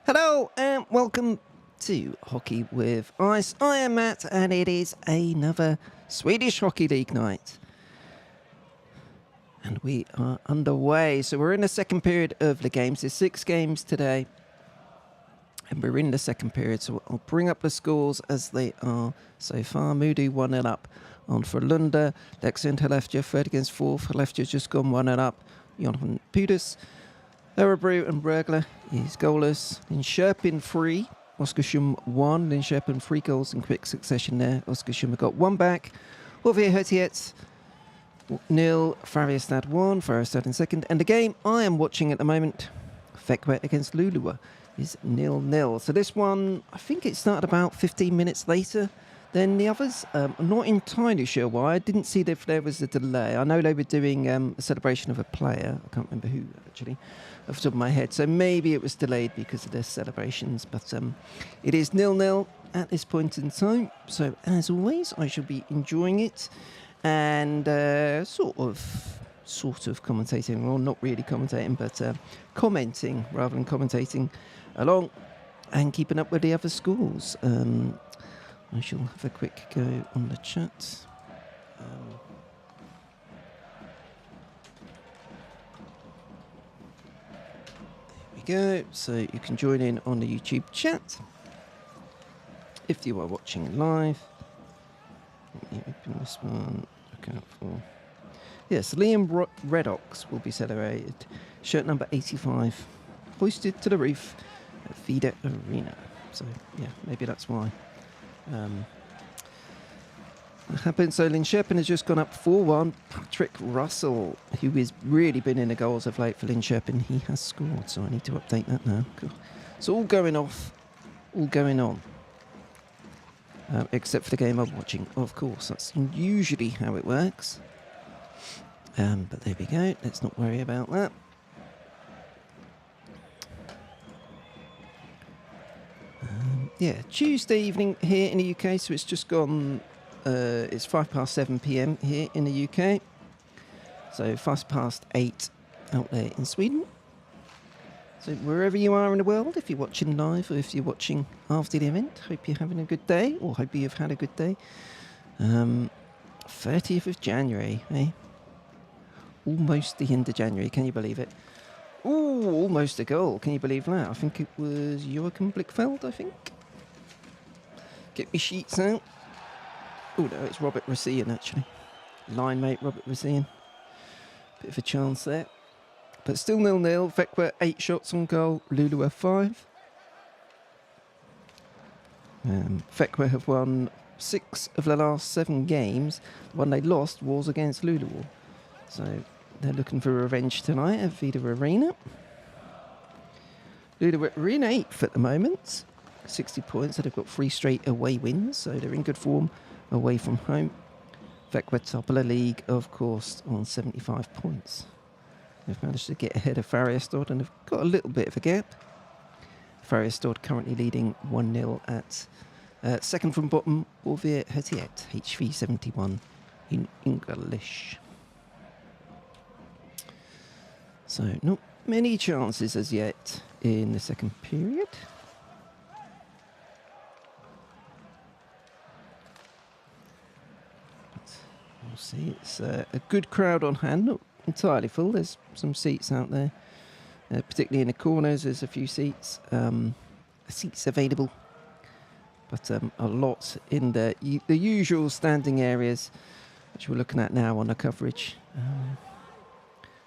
Hello and welcome to Hockey with Ice. I am Matt and it is another Swedish Hockey League night. And we are underway. So we're in the second period of the games. There's 6 games today. And we're in the second period. So I'll bring up the scores as they are so far. Moody 1-0 up on Frölunda. Leksand Skellefteå 3 against 4. Skellefteå's just gone 1-0 up. Jonathan Pudas. Örebro and Rögle is goalless. Linköping 3, Oskarshamn 1. Linköping 3 goals in quick succession there. Oskarshamn got 1 back. Hovia 0, Färjestad 1, Färjestad in second. And the game I am watching at the moment, Växjö against Luleå, is 0-0. So this one, I think it started about 15 minutes later than the others. I'm not entirely sure why. I didn't see if there was a delay. I know they were doing a celebration of a player. I can't remember who, actually, off the top of my head. So maybe it was delayed because of their celebrations. But it is 0-0 at this point in time. So as always, I shall be enjoying it and sort of commentating, or not really commentating, but commenting rather than commentating along and keeping up with the other scores. I shall have a quick go on the chat. There we go. So you can join in on the YouTube chat if you are watching live. Let me open this one. Look out for. Yes, Liam Redox will be celebrated. Shirt number 85, hoisted to the roof at Vida Arena. So yeah, maybe that's why. What happened? So Linköping has just gone up 4-1. Patrick Russell, who has really been in the goals of late for Linköping, he has scored. So I need to update that now. Cool. So all going on. Except for the game I'm watching, of course. That's usually how it works. But there we go. Let's not worry about that. Yeah, Tuesday evening here in the UK, so it's just gone, it's 7:05 p.m. here in the UK. So 8:05 out there in Sweden. So wherever you are in the world, if you're watching live or if you're watching after the event, hope you're having a good day, or hope you've had a good day. 30th of January, eh? Almost the end of January, can you believe it? Ooh, almost a goal, can you believe that? I think it was Joachim Blickfeld, I think. Get me sheets out. Oh no, it's Robert Racine actually. Line mate Robert Racine. Bit of a chance there. But still 0-0. Växjö 8 shots on goal. Luleå 5. Växjö have won 6 of the last 7 games. The one they lost was against Luleå. So they're looking for revenge tonight at Vida Arena. Luleå are in 8th at the moment. 60 points, so they've got 3 straight away wins, so they're in good form away from home. Växjö top of the league, of course, on 75 points. They've managed to get ahead of Färjestad and they've got a little bit of a gap. Färjestad currently leading 1-0 at second from bottom, Hovia HV 71 in English. So not many chances as yet in the second period. We'll see. It's a good crowd on hand, not entirely full. There's some seats out there, particularly in the corners. There's a few seats available, but a lot in the usual standing areas, which we're looking at now on the coverage.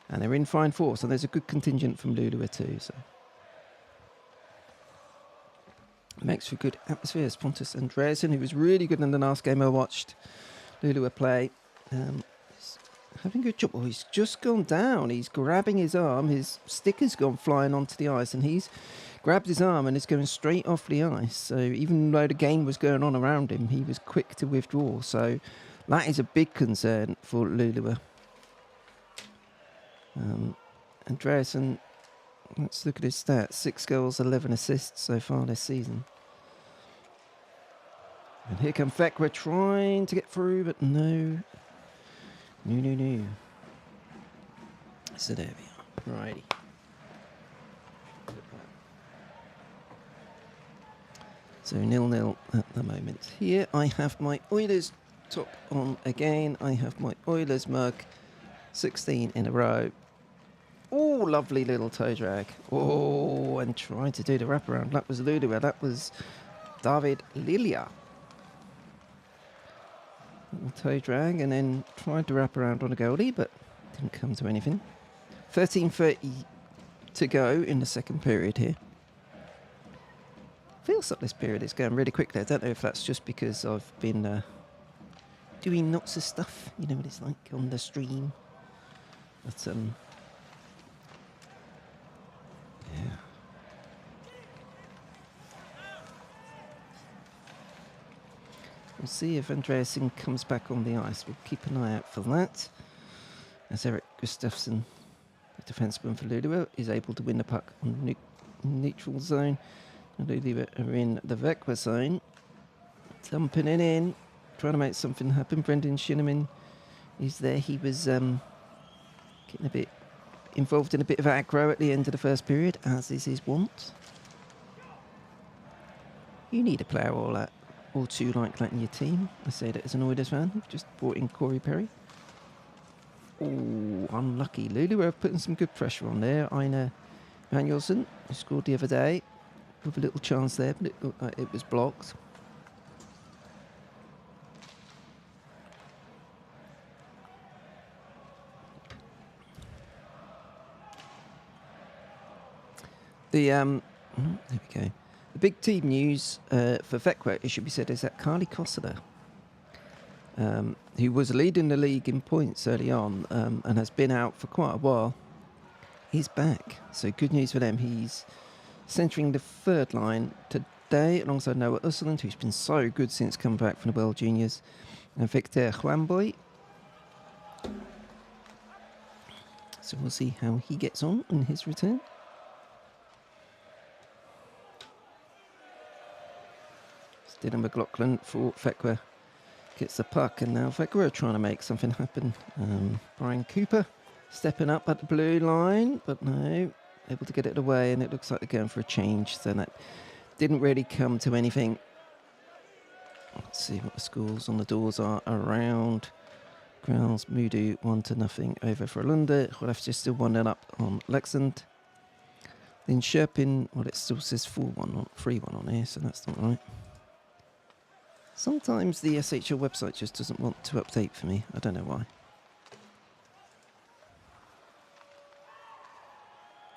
And they're in fine force, and there's a good contingent from Luleå too. So makes for good atmosphere. Pontus Andreasen, who was really good in the last game I watched Luleå play. Having a good job. Oh, he's just gone down. He's grabbing his arm. His stick has gone flying onto the ice, and he's grabbed his arm and is going straight off the ice. So even though the game was going on around him, he was quick to withdraw. So that is a big concern for Luleå. Andreasen, let's look at his stats. 6 goals, 11 assists so far this season. And here come Växjö trying to get through, but no. So there we are. Righty. So 0-0 at the moment. Here I have my Oilers top on again. I have my Oilers mug, 16 in a row. Oh, lovely little toe drag. Oh, and trying to do the wraparound. That was Lulu. That was David Lilia. Little toe drag and then tried to wrap around on a goalie, but didn't come to anything. 13:30 to go in the second period here. Feels like this period is going really quickly. I don't know if that's just because I've been doing lots of stuff. You know what it's like on the stream. But, yeah. We'll see if Andreasen comes back on the ice. We'll keep an eye out for that. As Eric Gustafsson, the defenseman for Luleå, is able to win the puck on neutral zone. Luleå are in the Vecchia zone. Dumping it in, trying to make something happen. Brendan Shinniman is there. He was getting a bit involved in a bit of aggro at the end of the first period, as is his wont. You need a player or two like that in your team. I say that as an Oilers fan. We've just brought in Corey Perry. Oh, unlucky. Luleå are putting some good pressure on there. Einar Manuelsen, who scored the other day, with a little chance there, but it looked like it was blocked. There we go. The big team news for Vecchia, it should be said, is that Carly Kossela, who was leading the league in points early on and has been out for quite a while, is back. So good news for them. He's centering the third line today alongside Noah Usseland, who's been so good since coming back from the World Juniors, and Victor Juanboy. So we'll see how he gets on in his return. Dylan McLaughlin for Vecchia gets the puck, and now Vecchia are trying to make something happen. Brian Cooper stepping up at the blue line, but no, able to get it away, and it looks like they're going for a change, so that didn't really come to anything. Let's see what the scores on the doors are around. Growls, Moody 1-0 over Frölunda. Skellefteå still 1-0 up on Leksand. Then Sherpin, well, it still says 4-1 3-1 on here, so that's not right. Sometimes the SHL website just doesn't want to update for me. I don't know why.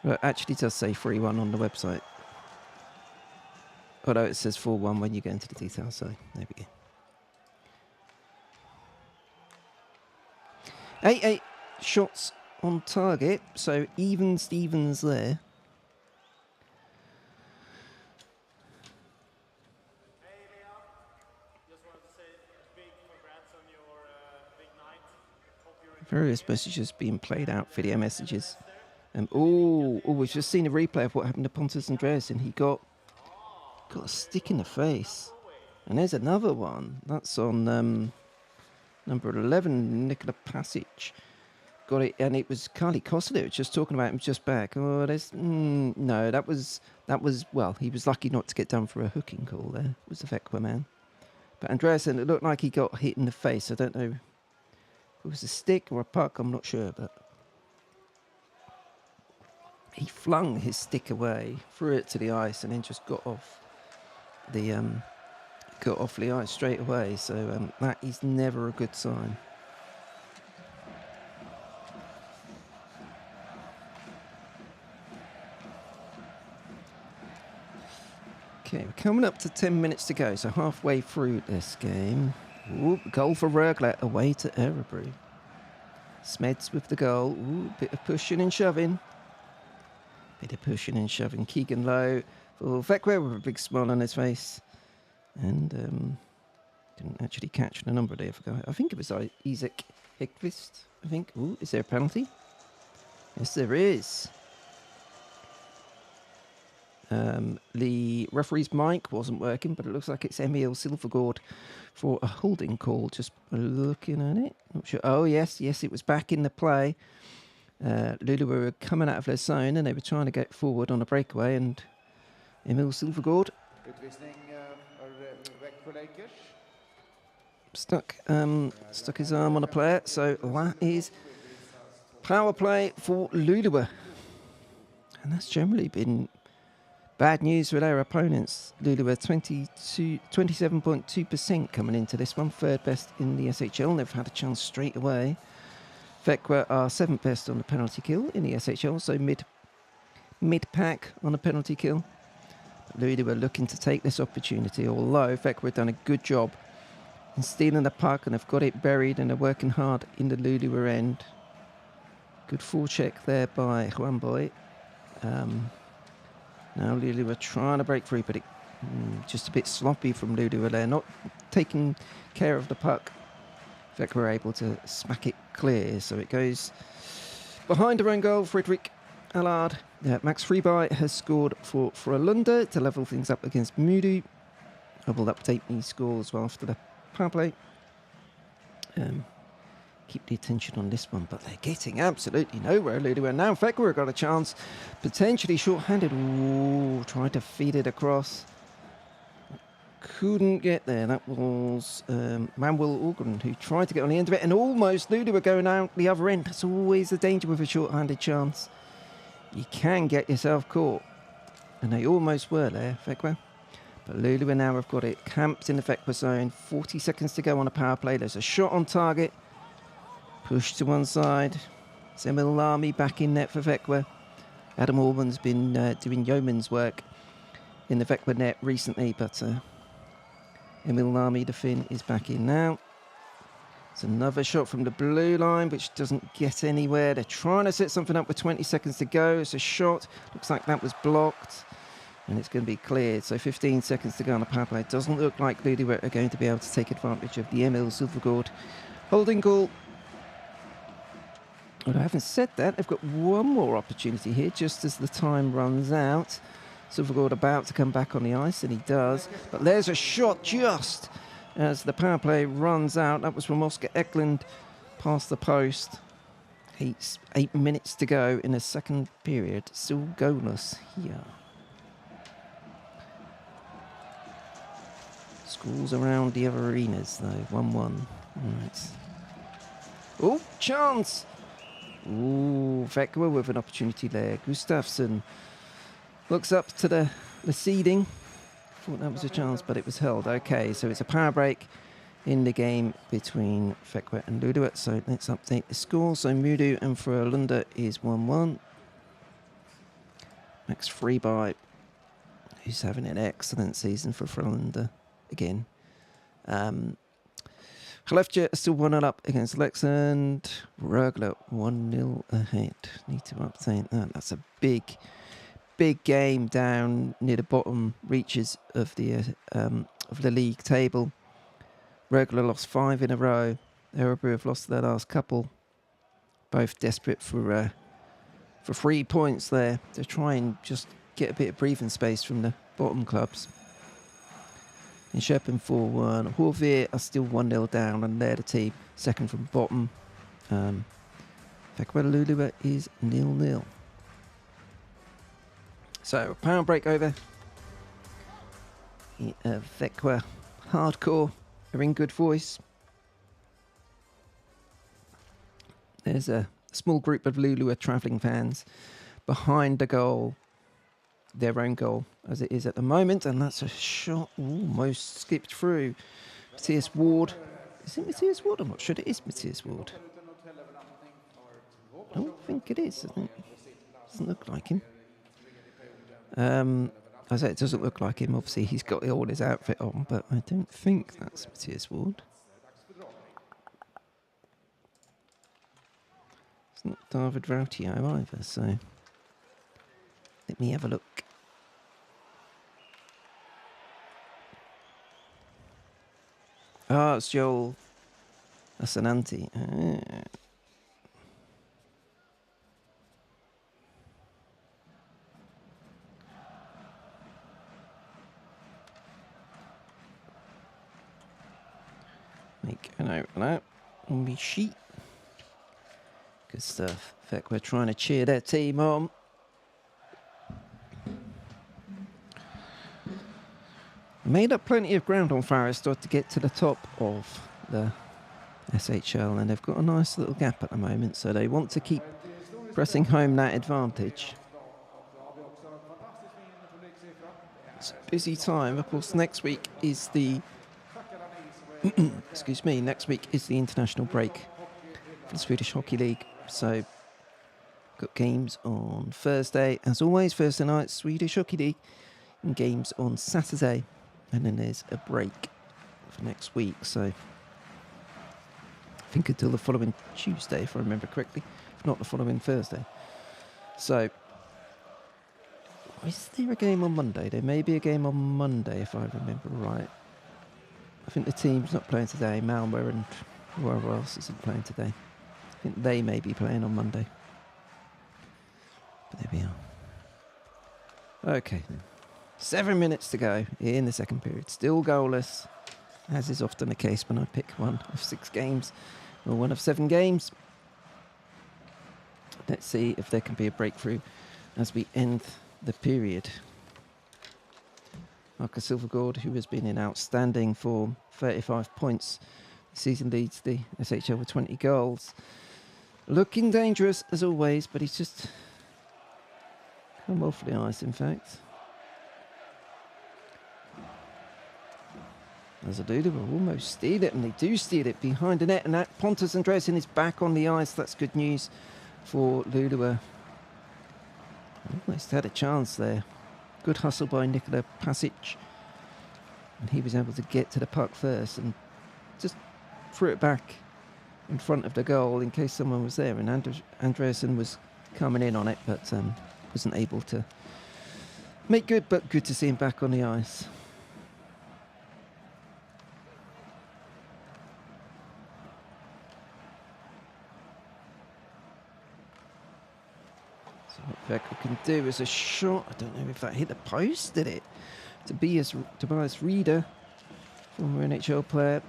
Well, it actually does say 3-1 on the website. Although it says 4-1 when you get into the details, so there we go. 8 shots on target, so even Stevens there. Various messages being played out, video messages. We've just seen a replay of what happened to Pontus Andreasen. He got a stick in the face. And there's another one. That's on number 11, Nikola Pasic. Got it, and it was Carly Kossela just talking about him just back. Oh, there's... no, that was... Well, he was lucky not to get done for a hooking call there. It was the Vecchia man. But Andreasen, it looked like he got hit in the face. I don't know... It was a stick or a puck, I'm not sure, but he flung his stick away, threw it to the ice, and then just got off the ice straight away. So that is never a good sign. Okay, we're coming up to 10 minutes to go, so halfway through this game. Ooh, goal for Rögle away to Örebro. Smeds with the goal. Ooh, bit of pushing and shoving. Keegan Lowe for Vecchia with a big smile on his face. And didn't actually catch the number there. I think it was Isaac Hegqvist, I think. Ooh, is there a penalty? Yes, there is. The referee's mic wasn't working, but it looks like it's Emil Silvergård for a holding call. Just looking at it, not sure. Oh yes, it was back in the play. Luleå were coming out of their zone and they were trying to get forward on a breakaway, and Emil Silvergård Stuck his arm on a player, so that is power play for Luluwa. And that's generally been bad news for their opponents. Luluwa 27.2% coming into this one, third best in the SHL. They've had a chance straight away. Vekwa are seventh best on the penalty kill in the SHL, so mid-pack on a penalty kill. Luluwa looking to take this opportunity, although Vekwa have done a good job in stealing the puck and have got it buried and are working hard in the Luluwa end. Good forecheck there by Juan Boy. Now Luluwa trying to break through, but just a bit sloppy from Luluwa there, not taking care of the puck. Vekwa were able to smack it clear, so it goes behind their own goal. Frederick Allard. Max Freeby has scored for Frölunda to level things up against Mudu. I will update these scores after the power play. Keep the attention on this one, but they're getting absolutely nowhere. Luluwa now. Vekwa got a chance, potentially short-handed. Ooh, tried to feed it across. Couldn't get there. That was Manuel Organ who tried to get on the end of it, and almost Luluwa going out the other end. That's always the danger with a short-handed chance. You can get yourself caught, and they almost were there, Vekwa. But Luluwa now have got it camped in the Vekwa zone. 40 seconds to go on a power play. There's a shot on target. Push to one side. Emil Lamy back in net for Vekwa. Adam Orban's been doing yeoman's work in the Vekwa net recently, but Emil Lamy, the Finn, is back in now. It's another shot from the blue line, which doesn't get anywhere. They're trying to set something up with 20 seconds to go. It's a shot. Looks like that was blocked, and it's going to be cleared. So 15 seconds to go on the power play. It doesn't look like Luluwa are going to be able to take advantage of the Emil Silvergård holding goal. But I haven't said that. They've got one more opportunity here just as the time runs out. Silvergård about to come back on the ice, and he does. But there's a shot just as the power play runs out. That was from Oscar Eklund past the post. 8 minutes to go in the second period. Still goalless here. Scores around the other arenas though. 1-1. Right. Oh, chance! Ooh, Vekwa with an opportunity there. Gustafsson looks up to the seeding. Thought that was a chance, but it was held. Okay, so it's a power break in the game between Vekwa and Luluwa. So let's update the score. So Mudu and Frölunda is 1-1. Max Freeby, who's having an excellent season for Frölunda again. Skellefteå are still 1-0 up against Leksand. Rögle 1-0 ahead. Need to update that. That's a big game down near the bottom reaches of the league table. Rögle lost 5 in a row. Örebro have lost their last couple. Both desperate for 3 points there to try and just get a bit of breathing space from the bottom clubs. In Sherpen 4-1. Horvir are still 1-0 down, and they're the team second from bottom. Vekwa Luluwa is 0-0. So, power break over. Vekwa hardcore are in good voice. There's a small group of Luluwa travelling fans behind the goal. Their own goal as it is at the moment, and that's a shot almost skipped through. Matthias Ward. Is it Matthias Ward? I'm not sure it is Matthias Ward. I don't think it is. Doesn't look like him. I say it doesn't look like him. Obviously, he's got all his outfit on, but I don't think that's Matthias Ward. It's not David Rautio either, so let me have a look. Oh, it's Joel Assananti. Make a note of that on my sheet. Good stuff. In fact, we're trying to cheer their team on. Made up plenty of ground on Farrestad to get to the top of the SHL, and they've got a nice little gap at the moment, so they want to keep pressing home that advantage. It's a busy time. Of course, next week is the excuse me, next week is the international break for the Swedish Hockey League. So, got games on Thursday, as always, Thursday night, Swedish Hockey League, and games on Saturday. And then there's a break for next week. So, I think until the following Tuesday, if I remember correctly, if not the following Thursday. So, is there a game on Monday? There may be a game on Monday, if I remember right. I think the team's not playing today. Malmö and whoever else isn't playing today. I think they may be playing on Monday. But there we are. Okay, 7 minutes to go in the second period. Still goalless, as is often the case when I pick one of 6 games or one of 7 games. Let's see if there can be a breakthrough as we end the period. Marcus Silvergård, who has been in outstanding form, 35 points. The season leads the SHL with 20 goals. Looking dangerous as always, but he's just come off the ice, in fact. As Luleå will almost steal it, and they do steal it behind the net, and that Pontus Andreasen is back on the ice. That's good news for Luleå. Almost had a chance there. Good hustle by Nikola Pasic, and he was able to get to the puck first and just threw it back in front of the goal in case someone was there, and Andreasen was coming in on it, but wasn't able to make good, but good to see him back on the ice. What Vekka can do is a shot. I don't know if that hit the post, did it? Tobias Rieder, former NHL player,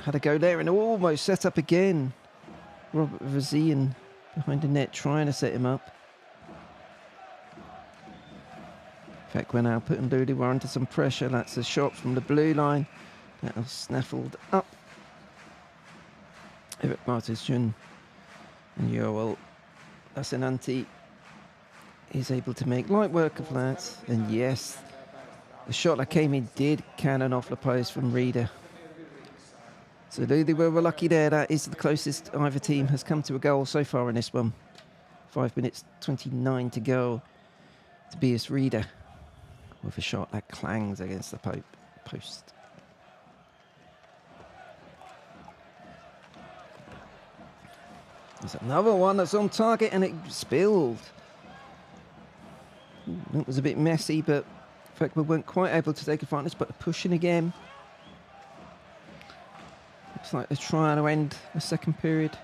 had a go there and almost set up again. Robert Vazian behind the net trying to set him up. Vekka now putting Luleå under some pressure. That's a shot from the blue line. That was snaffled up. Erik Martinsson and Joel Lassinantti is able to make light work of that, and yes, the shot that came in did cannon off the post from Rieder. So Luleå were lucky there. That is the closest either team has come to a goal so far in this one. 5 minutes 29 to go. Tobias Rieder with a shot that clangs against the post. There's another one that's on target and it spilled. It was a bit messy, but in fact we weren't quite able to take advantage, but pushing again. Looks like they're trying to end the second period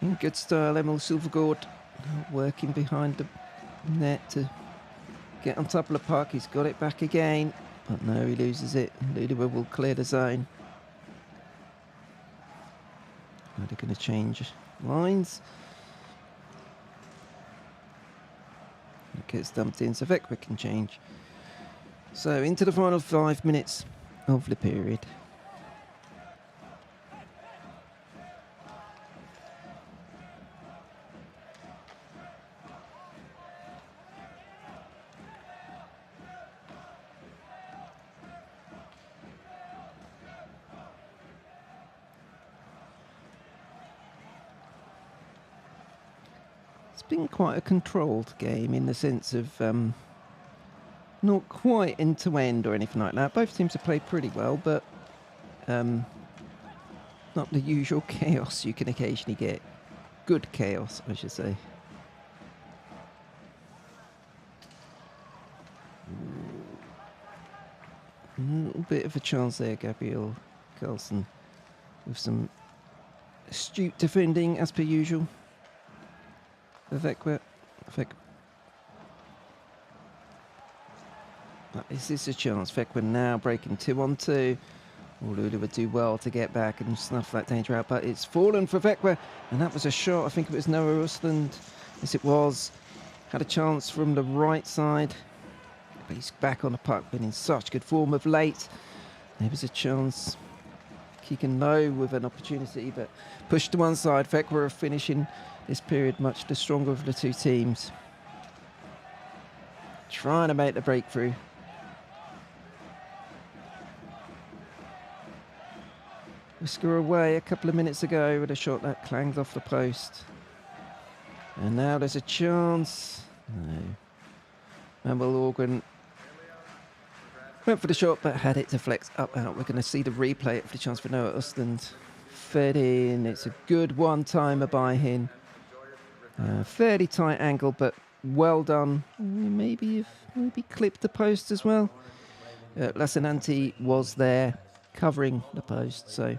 in good style. Emil Silvergård working behind the net to get on top of the puck. He's got it back again, but no, he loses it. Luleå will clear the zone. Are they going to change lines? It gets dumped in, so Vekka can change. So into the final 5 minutes of the period. It's been quite a controlled game in the sense of not quite end to end or anything like that. Both teams have played pretty well, but not the usual chaos you can occasionally get. Good chaos, I should say. A little bit of a chance there, Gabriel Carlson, with some astute defending as per usual. Vekka. Is this a chance? Vekka now breaking 2-on-2. Luleå would do well to get back and snuff that danger out, but it's fallen for Vekka, and that was a shot. I think it was Noah Östlund. Yes, it was. Had a chance from the right side. But he's back on the puck, been in such good form of late. There was a chance. Keegan low with an opportunity, but pushed to one side. Vecchia finishing this period much the stronger of the two teams. Trying to make the breakthrough. Whisker away a couple of minutes ago with a shot that clanged off the post. And now there's a chance. No. Manuel Organ went for the shot but had it deflect up out. We're going to see the replay for the chance for Noah Östlund. Fed in. It's a good one-timer by him. Fairly tight angle, but well done. Maybe clipped the post as well. Lassinanti was there covering the post, so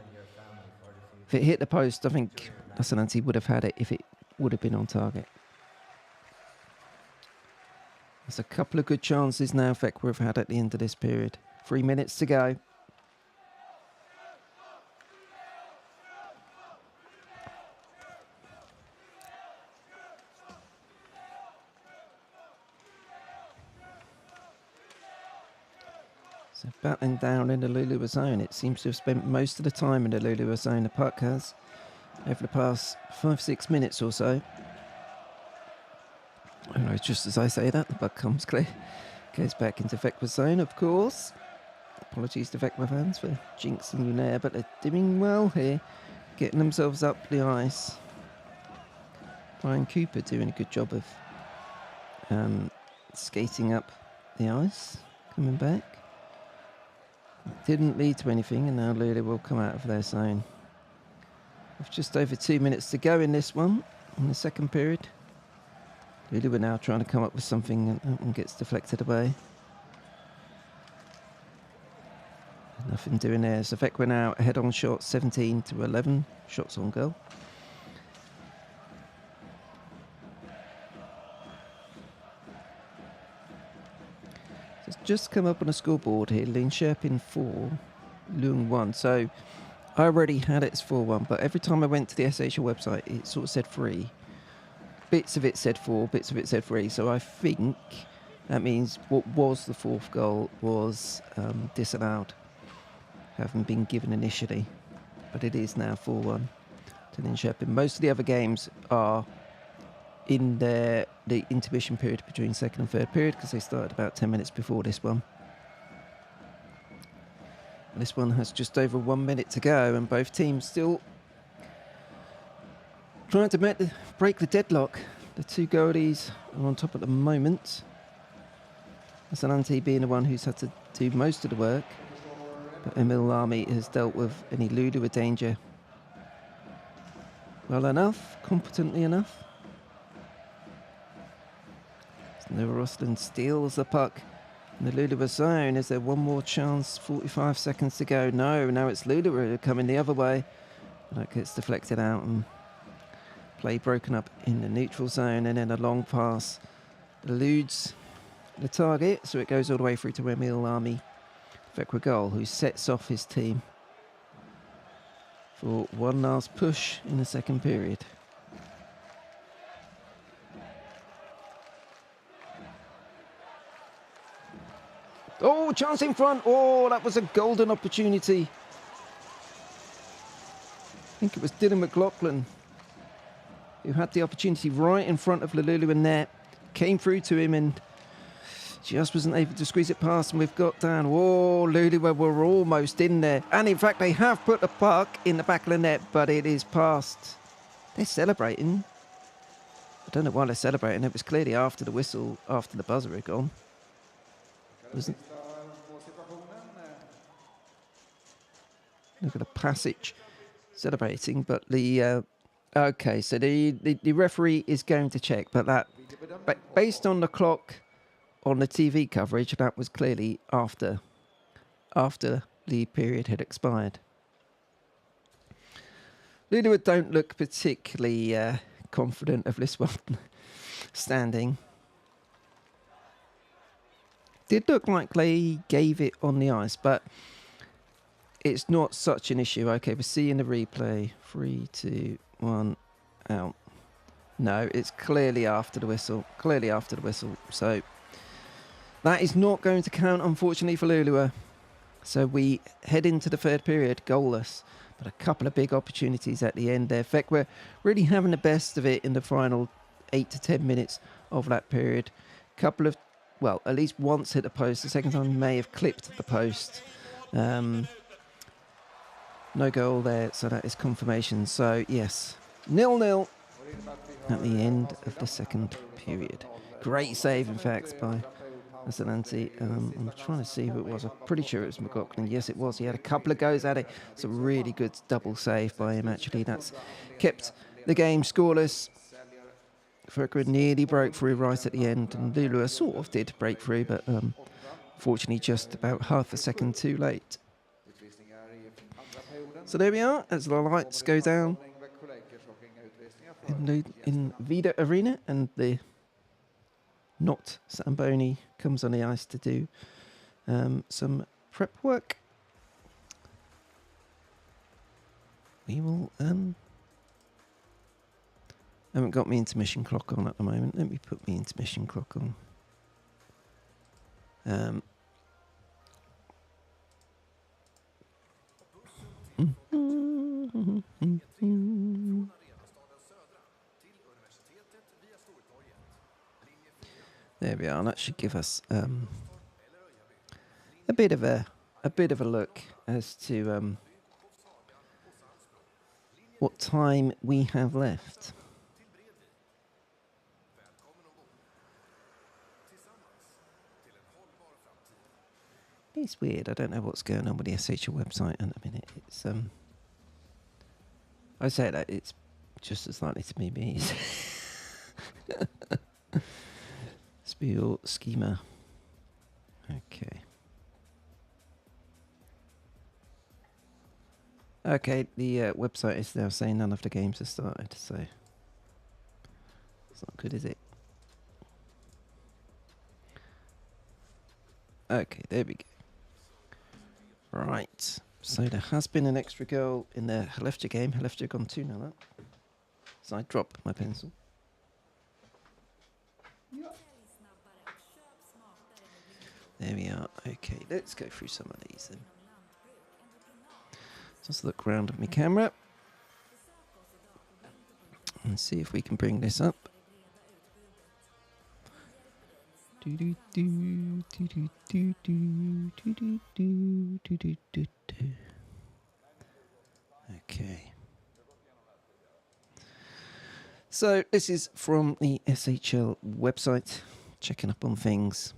if it hit the post, I think Lassinanti would have had it if it would have been on target. There's a couple of good chances now Vecchia have had at the end of this period. 3 minutes to go. So battling down in the Lulua zone. It seems to have spent most of the time in the Lulua zone. The puck has over the past 5-6 minutes or so. And just as I say that, the puck comes clear. Goes back into Vecchia's zone, of course. Apologies to Vecchia fans for jinxing you there, but they're doing well here. Getting themselves up the ice. Brian Cooper doing a good job of skating up the ice. Coming back. Didn't lead to anything, and now Lula will come out of their zone. With just over 2 minutes to go in this one, in the second period. Lula were now trying to come up with something and gets deflected away. Nothing doing there. So Vecchia now ahead on shot, 17-11 shots on goal. It's just come up on a scoreboard here. Linköping 4, Lund 1. So I already had it as 4-1, but every time I went to the SHL website, it sort of said 3. Bits of it said 4, bits of it said 3. So I think that means what was the fourth goal was disallowed, having been given initially. But it is now 4-1 to Linköping. Most of the other games are in the intermission period between second and third period, because they started about 10 minutes before this one. And this one has just over 1 minute to go, and both teams still trying to break the deadlock. The two goalies are on top at the moment. Lassinanti being the one who's had to do most of the work, but Emil Lamy has dealt with any Lulua danger well enough, competently enough. Noah Östlund steals the puck in the Lulua zone. Is there one more chance? 45 seconds to go. No, now it's Lulua coming the other way. That gets deflected out and play broken up in the neutral zone, and then a long pass eludes the target, so it goes all the way through to Emil Lamy. Vecchia goal, who sets off his team for one last push in the second period. Oh, chance in front. Oh, that was a golden opportunity. I think it was Dylan McLaughlin who had the opportunity right in front of the Lulua net. Came through to him and just wasn't able to squeeze it past, and we've got down. Oh, Lulua were almost in there. And in fact, they have put the puck in the back of the net, but it is past. They're celebrating. I don't know why they're celebrating. It was clearly after the whistle, after the buzzer had gone. Wasn't. Look at the passage celebrating, but the okay, so the referee is going to check, but based on the clock on the TV coverage, that was clearly after the period had expired. Lulua don't look particularly confident of this one standing. Did look like they gave it on the ice, but it's not such an issue. Okay, we're seeing the replay. 3, 2, 1, out. No, it's clearly after the whistle. Clearly after the whistle. So That is not going to count, unfortunately, for Lulua. So we head into the third period goalless, but a couple of big opportunities at the end there. Fekwe really having the best of it in the final 8 to 10 minutes of that period. Couple of, well, at least once hit the post. The second time he may have clipped the post. No goal there, so that is confirmation. So yes, 0-0 at the end of the second period. Great save, in fact, by Asalante. I'm trying to see who it was. I'm pretty sure it was McLaughlin. Yes, it was. He had a couple of goes at it. It's a really good double save by him, actually. That's kept the game scoreless. Furker nearly broke through right at the end, and Lulua sort of did break through, but fortunately just about half a second too late. So there we are, as the lights go down in Vida Arena, and the not Zamboni comes on the ice to do some prep work. We will haven't got my intermission clock on at the moment. Let me put my intermission clock on. There we are. That should give us a bit of a look as to what time we have left. It's weird. I don't know what's going on with the SHL website at the minute. It's I say that it's just as likely to be me. Spiel schema. Okay. Okay, the website is now saying none of the games have started, so it's not good, is it? Okay, there we go. Right, so there has been an extra goal in the Halefter game. Halefter gone 2-0 up. So I dropped my pencil. There we are. Okay, let's go through some of these then. Just look round at my camera and see if we can bring this up. Okay. So this is from the SHL website, checking up on things.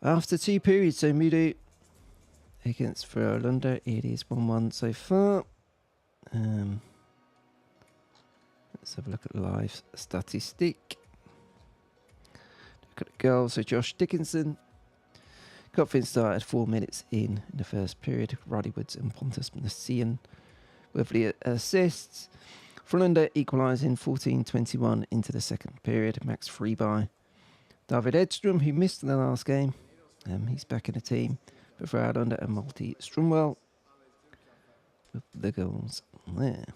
After 2 periods, so Mudu against Frölunda, it is 1-1 so far. Let's have a look at live statistic. Look at the goals. So Josh Dickinson got things started 4 minutes in the first period. Riley Woods and Pontus Mnasian with the assists. Frölunda equalising 14-21 into the second period. Max Freeby. David Edstrom, who missed in the last game. He's back in the team. But Frölunda and Malti Strumwell with the goals there.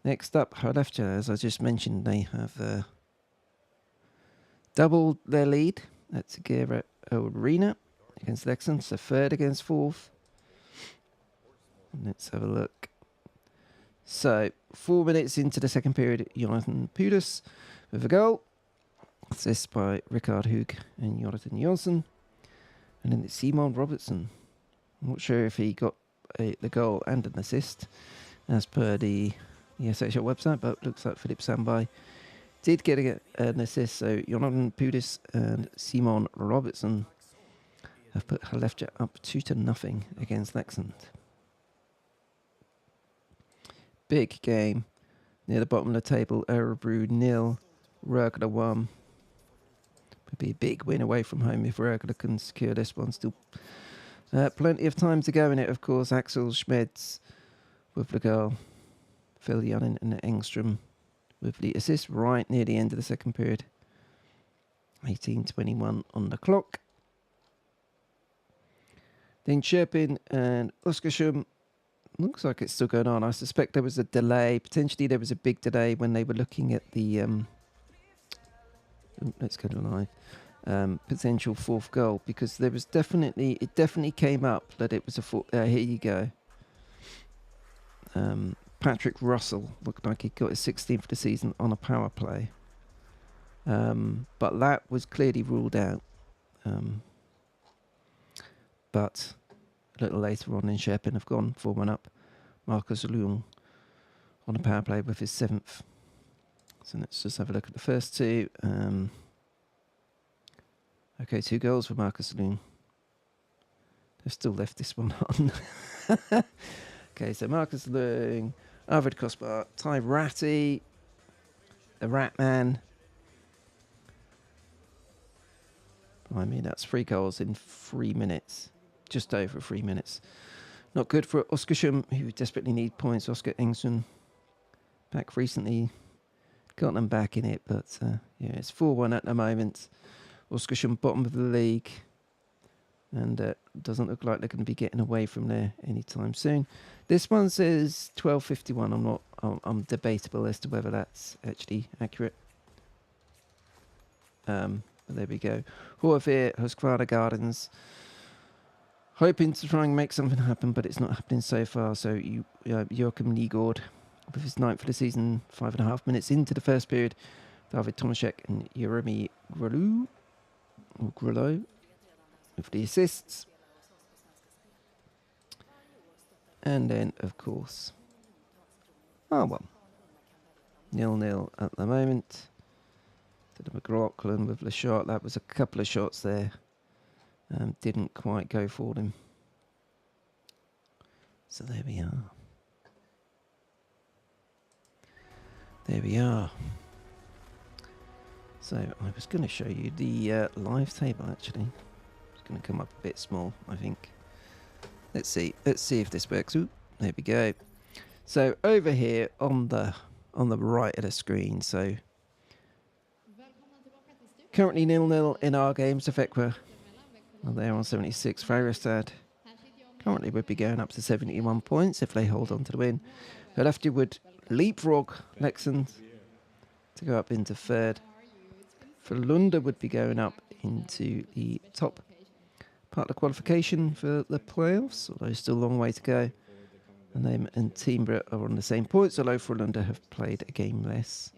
Next up, Halefter, as I just mentioned, they have doubled their lead at Segera Arena against Leksand, so third against fourth. Let's have a look. So, 4 minutes into the second period, Jonathan Pudas with a goal. Assist by Rickard Hug and Jonathan Jonsson. And then it's Simon Robertson. I'm not sure if he got the goal and an assist as per the SHL website, but looks like Philip Sambai did get an assist. So Jonathan Pudas and Simon Robertson have put Halefter up 2-0 against Leksand. Big game near the bottom of the table. Örebro 0, Rögle 1. Would be a big win away from home if Rögle can secure this one. Still plenty of time to go in it, of course. Axel Schmeds with the goal. Phil Jannin and Engström with the assist right near the end of the second period. 18:21 on the clock. Then Chirpin and Oskarshamn. Looks like it's still going on. I suspect there was a delay. Potentially there was a big delay when they were looking at the Ooh, let's go to live. Potential fourth goal, because there was definitely came up that it was a fourth. Here you go. Patrick Russell looked like he got his 16th of the season on a power play. But that was clearly ruled out. But a little later on in Sherpin have gone 4-1 up. Marcus Leung on a power play with his 7th. So let's just have a look at the first two. Okay, 2 goals for Marcus Leung. They've still left this one on. Okay, so Marcus Leung, Arvid Kosbar, Ty Ratty, the Rat Man. I mean, that's 3 goals in 3 minutes. Just over 3 minutes. Not good for Oskarshamn, who desperately need points. Oskar Engström back recently. Got them back in it, but yeah, it's 4-1 at the moment. Oskarshamn bottom of the league. And doesn't look like they're going to be getting away from there anytime soon. This one says 12:51. I'm debatable as to whether that's actually accurate. But there we go. Horvath, Husqvarna Gardens. Hoping to try and make something happen, but it's not happening so far. So Joachim Nygård, with his 9th for the season, 5.5 minutes into the first period. David Tomaszek and Jeremy Grolou, with the assists. And then, of course, 0-0 at the moment. To the McLaughlin with the shot. That was a couple of shots there. Didn't quite go for him. So there we are. There we are. So I was going to show you the live table actually. It's going to come up a bit small, I think. Let's see if this works. Ooh, there we go. So over here on the right of the screen. So currently 0-0 in our games. Efekwa, well, they're on 76. Färjestad currently would be going up to 71 points if they hold on to the win. Skellefteå would leapfrog Leksand to go up into 3rd. Frölunda would be going up into the top part of the qualification for the playoffs, although still a long way to go. And them and Timbro are on the same points, although Frölunda have played a game less,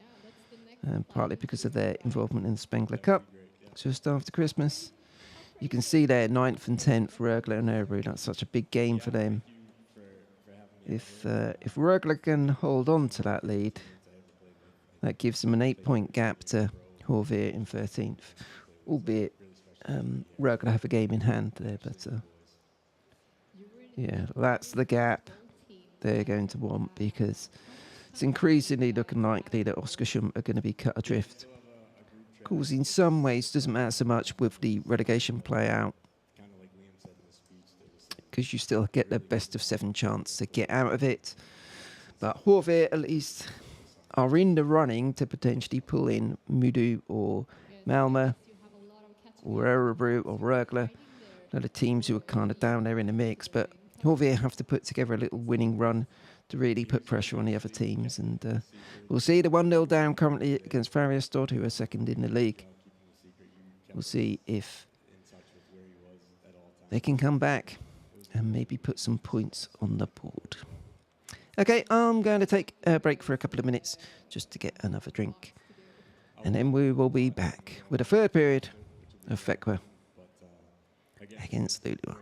partly because of their involvement in the Spengler Cup just after Christmas. You can see there 9th and 10th, Rögle and Örebro. That's such a big game for them. If Rögle can hold on to that lead, that gives them an 8-point gap to Horvath in 13th, albeit Rögle have a game in hand there, but yeah, that's the gap they're going to want, because it's increasingly looking likely that Oskarshamn are going to be cut adrift. Of course, in some ways, doesn't matter so much with the relegation play out, because you still get the best of 7 chance to get out of it. But Horvath at least are in the running to potentially pull in Mudu or Malmö or Örebro or Rögle. They're the teams who are kind of down there in the mix, but Horvath have to put together a little winning run to really put pressure on the other teams. And we'll see the 1-0 down currently against Färjestad, who are 2nd in the league. We'll see if they can come back and maybe put some points on the board. Okay, I'm going to take a break for a couple of minutes just to get another drink. And then we will be back with a 3rd period of Efekwa against Luleå.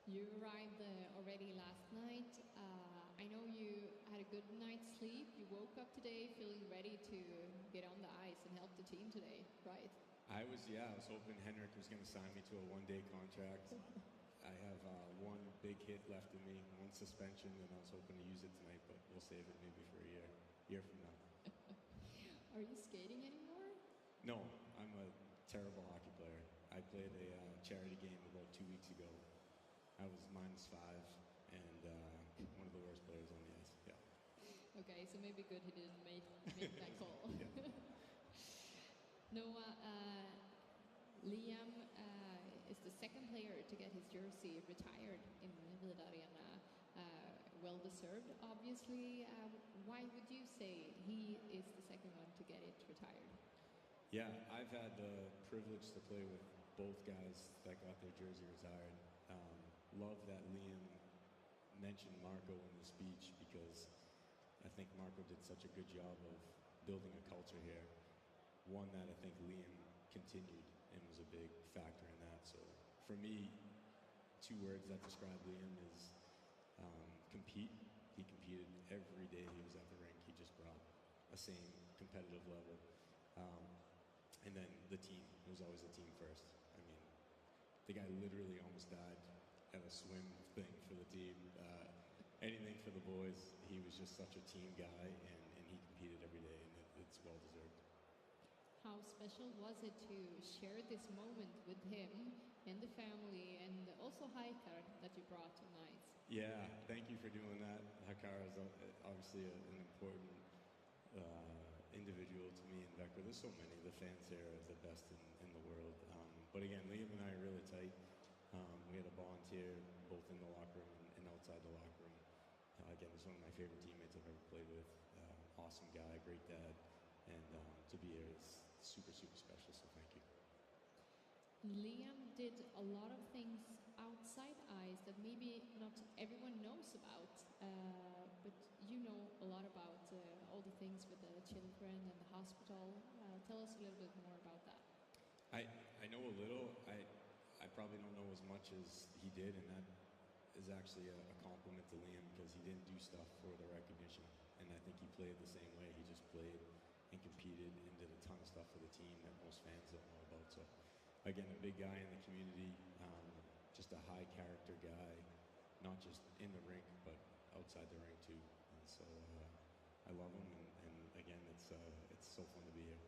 You arrived already last night. I know you had a good night's sleep. You woke up today feeling ready to get on the ice and help the team today, right? I was hoping Henrik was going to sign me to a 1-day contract. I have 1 big hit left in me, 1 suspension, and I was hoping to use it tonight, but we'll save it maybe for a year from now. Are you skating anymore? No, I'm a terrible hockey player. I played a charity game about 2 weeks ago. I was -5 and one of the worst players on the ice. Yeah. Okay, so maybe good he didn't make that call. Noah, Liam is the 2nd player to get his jersey retired in Vid Arena. Well deserved, obviously. Why would you say he is the second one to get it retired? Yeah, I've had the privilege to play with both guys that got their jersey retired. Love that Liam mentioned Marco in the speech because I think Marco did such a good job of building a culture here. One that I think Liam continued and was a big factor in that. So for me, two words that describe Liam is compete. He competed every day he was at the rink. He just brought a same competitive level. And then the team. It was always a team first. I mean, the guy literally almost died at a swim thing for the team. Anything for the boys. He was just such a team guy, and he competed every day, and it's well deserved. How special was it to share this moment with him and the family, and also Haikar that you brought tonight? Yeah, thank you for doing that. Hakar is obviously an important individual to me and Vector. There's so many. The fans here are the best in the world. But again, Liam and I are really tight. We had a bond here, both in the locker room and outside the locker room. Again, he's one of my favorite teammates I've ever played with. Awesome guy, great dad. And to be here is super, super special, so thank you. Liam did a lot of things outside ice that maybe not everyone knows about, but you know a lot about all the things with the children and the hospital. Tell us a little bit more about that. I know a little. I probably don't know as much as he did, and that is actually a compliment to Liam because he didn't do stuff for the recognition, and I think he played the same way. He just played and competed and did a ton of stuff for the team that most fans don't know about. So, again, a big guy in the community, just a high character guy, not just in the rink, but outside the rink too. And so I love him, and again, it's so fun to be here.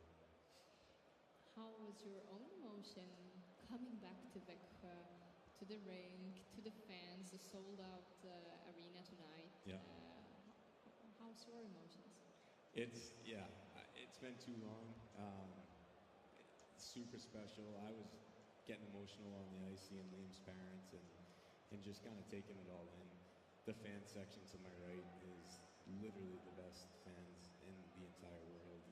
How was your own emotion coming back to Växjö, to the rink, to the fans, the sold-out arena tonight? Yeah. How's your emotions? It's been too long. Super special. I was getting emotional on the ice, seeing Liam's parents, and just kind of taking it all in. The fan section to my right is literally the best fans in the entire world.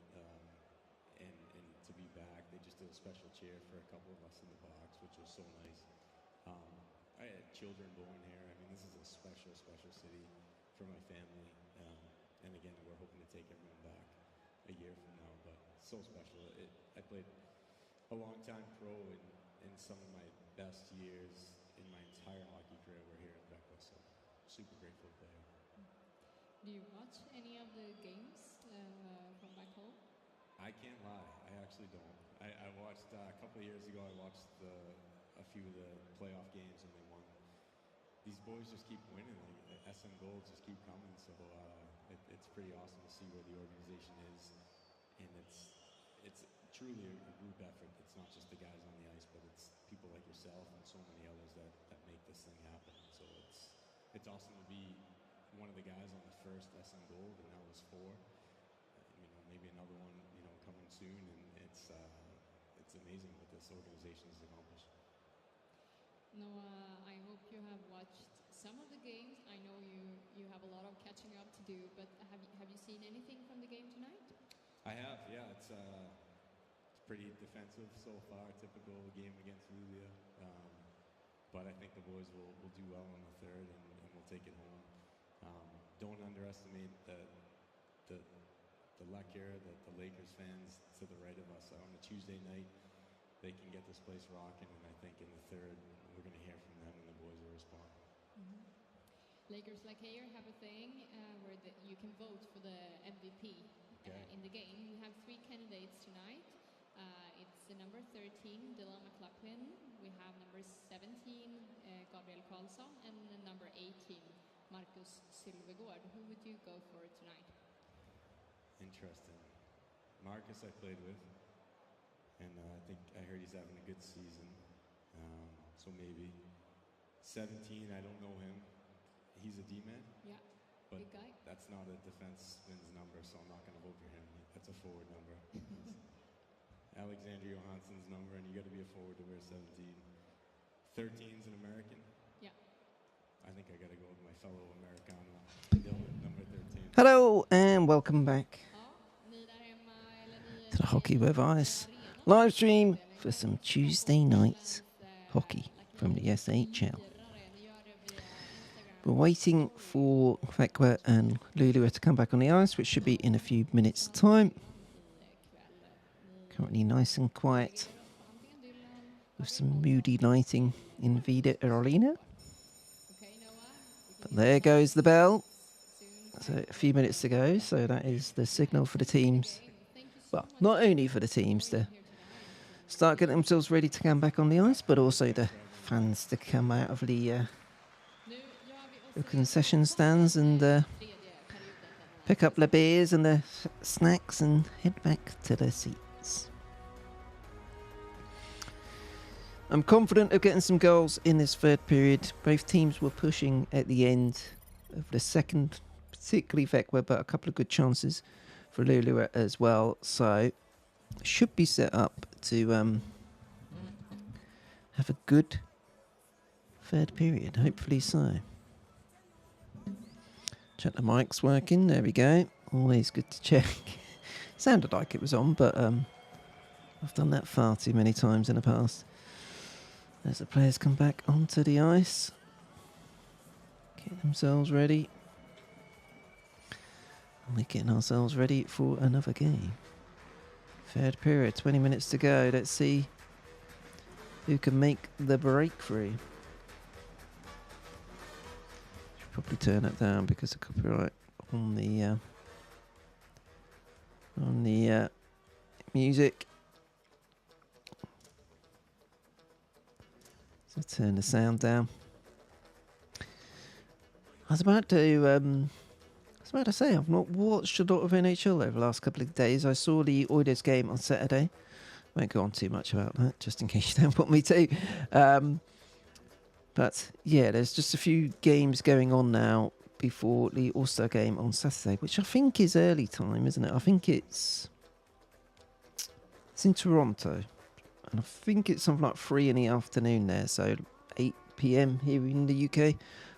And to be back, they just did a special cheer for a couple of us in the box, which was so nice. I had children born here. I mean, this is a special, special city for my family. And again, we're hoping to take everyone back a year from now, but so special. I played a long time pro, and some of my best years in my entire hockey career were here in Växjö, so super grateful to play here. Do you watch any of the games from back home? I can't lie, I actually don't. I watched, a couple of years ago, I watched a few of the playoff games and they won. These boys just keep winning, like SM goals just keep coming, so it's pretty awesome to see where the organization is, and it's truly a group effort. It's not just the guys on the ice, but it's people like yourself and so many others that make this thing happen. So it's awesome to be one of the guys on the first SM Gold, and now there's 4. Maybe another one, coming soon, and it's amazing what this organization has accomplished. Noah, I hope you have watched some of the games. I know you have a lot of catching up to do, but have you seen anything from the game tonight? I have, yeah. It's pretty defensive so far, typical game against Luleå. But I think the boys will do well in the third, and we'll take it home. Don't underestimate the luck here that the Lakers fans to the right of us on a Tuesday night, they can get this place rocking, and I think in the third, we're going to hear from them and the boys will respond. Mm-hmm. Lakers like here have a thing where you can vote for the MVP in the game. We have 3 candidates tonight. It's the number 13, Dylan McLaughlin. We have number 17, Gabriel Karlsson, and the number 18, Marcus Sylvegård. Who would you go for tonight? Interesting. Marcus I played with, and I heard he's having a good season. So maybe 17. I don't know him. He's a D-man. Yeah. But big guy. That's not a defenseman's number, so I'm not going to vote for him. That's a forward number. Alexander Johansson's number, and you got to be a forward to wear 17. 13's an American. Yeah. I think I got to go with my fellow American. Hello and welcome back to the Hockey with Ice live stream for some Tuesday night hockey from the SHL. We're waiting for Vekwa and Lulu to come back on the ice, which should be in a few minutes' time. Currently nice and quiet with some moody lighting in Vida Arena. But there goes the bell. So a few minutes to go, so that is the signal for the teams. Well, not only for the teams to start getting themselves ready to come back on the ice, but also the fans to come out of the concession stands and pick up the beers and the snacks and head back to their seats. I'm confident of getting some goals in this third period. Both teams were pushing at the end of the second, particularly Vekwa, but a couple of good chances for Lulu as well. So should be set up to have a good third period, hopefully so. Check the mic's working, there we go. Always good to check. Sounded like it was on, but I've done that far too many times in the past. As the players come back onto the ice, get themselves ready. We're getting ourselves ready for another game. Third period, 20 minutes to go. Let's see who can make the breakthrough. Should probably turn that down because of copyright on the music. So turn the sound down. I was about to say, I've not watched a lot of NHL over the last couple of days. I saw the Oilers game on Saturday. Won't go on too much about that, just in case you don't want me to. But yeah, there's just a few games going on now before the All-Star game on Saturday, which I think is early time, isn't it? I think it's in Toronto. And I think it's something like 3 in the afternoon there, so 8 p.m. here in the UK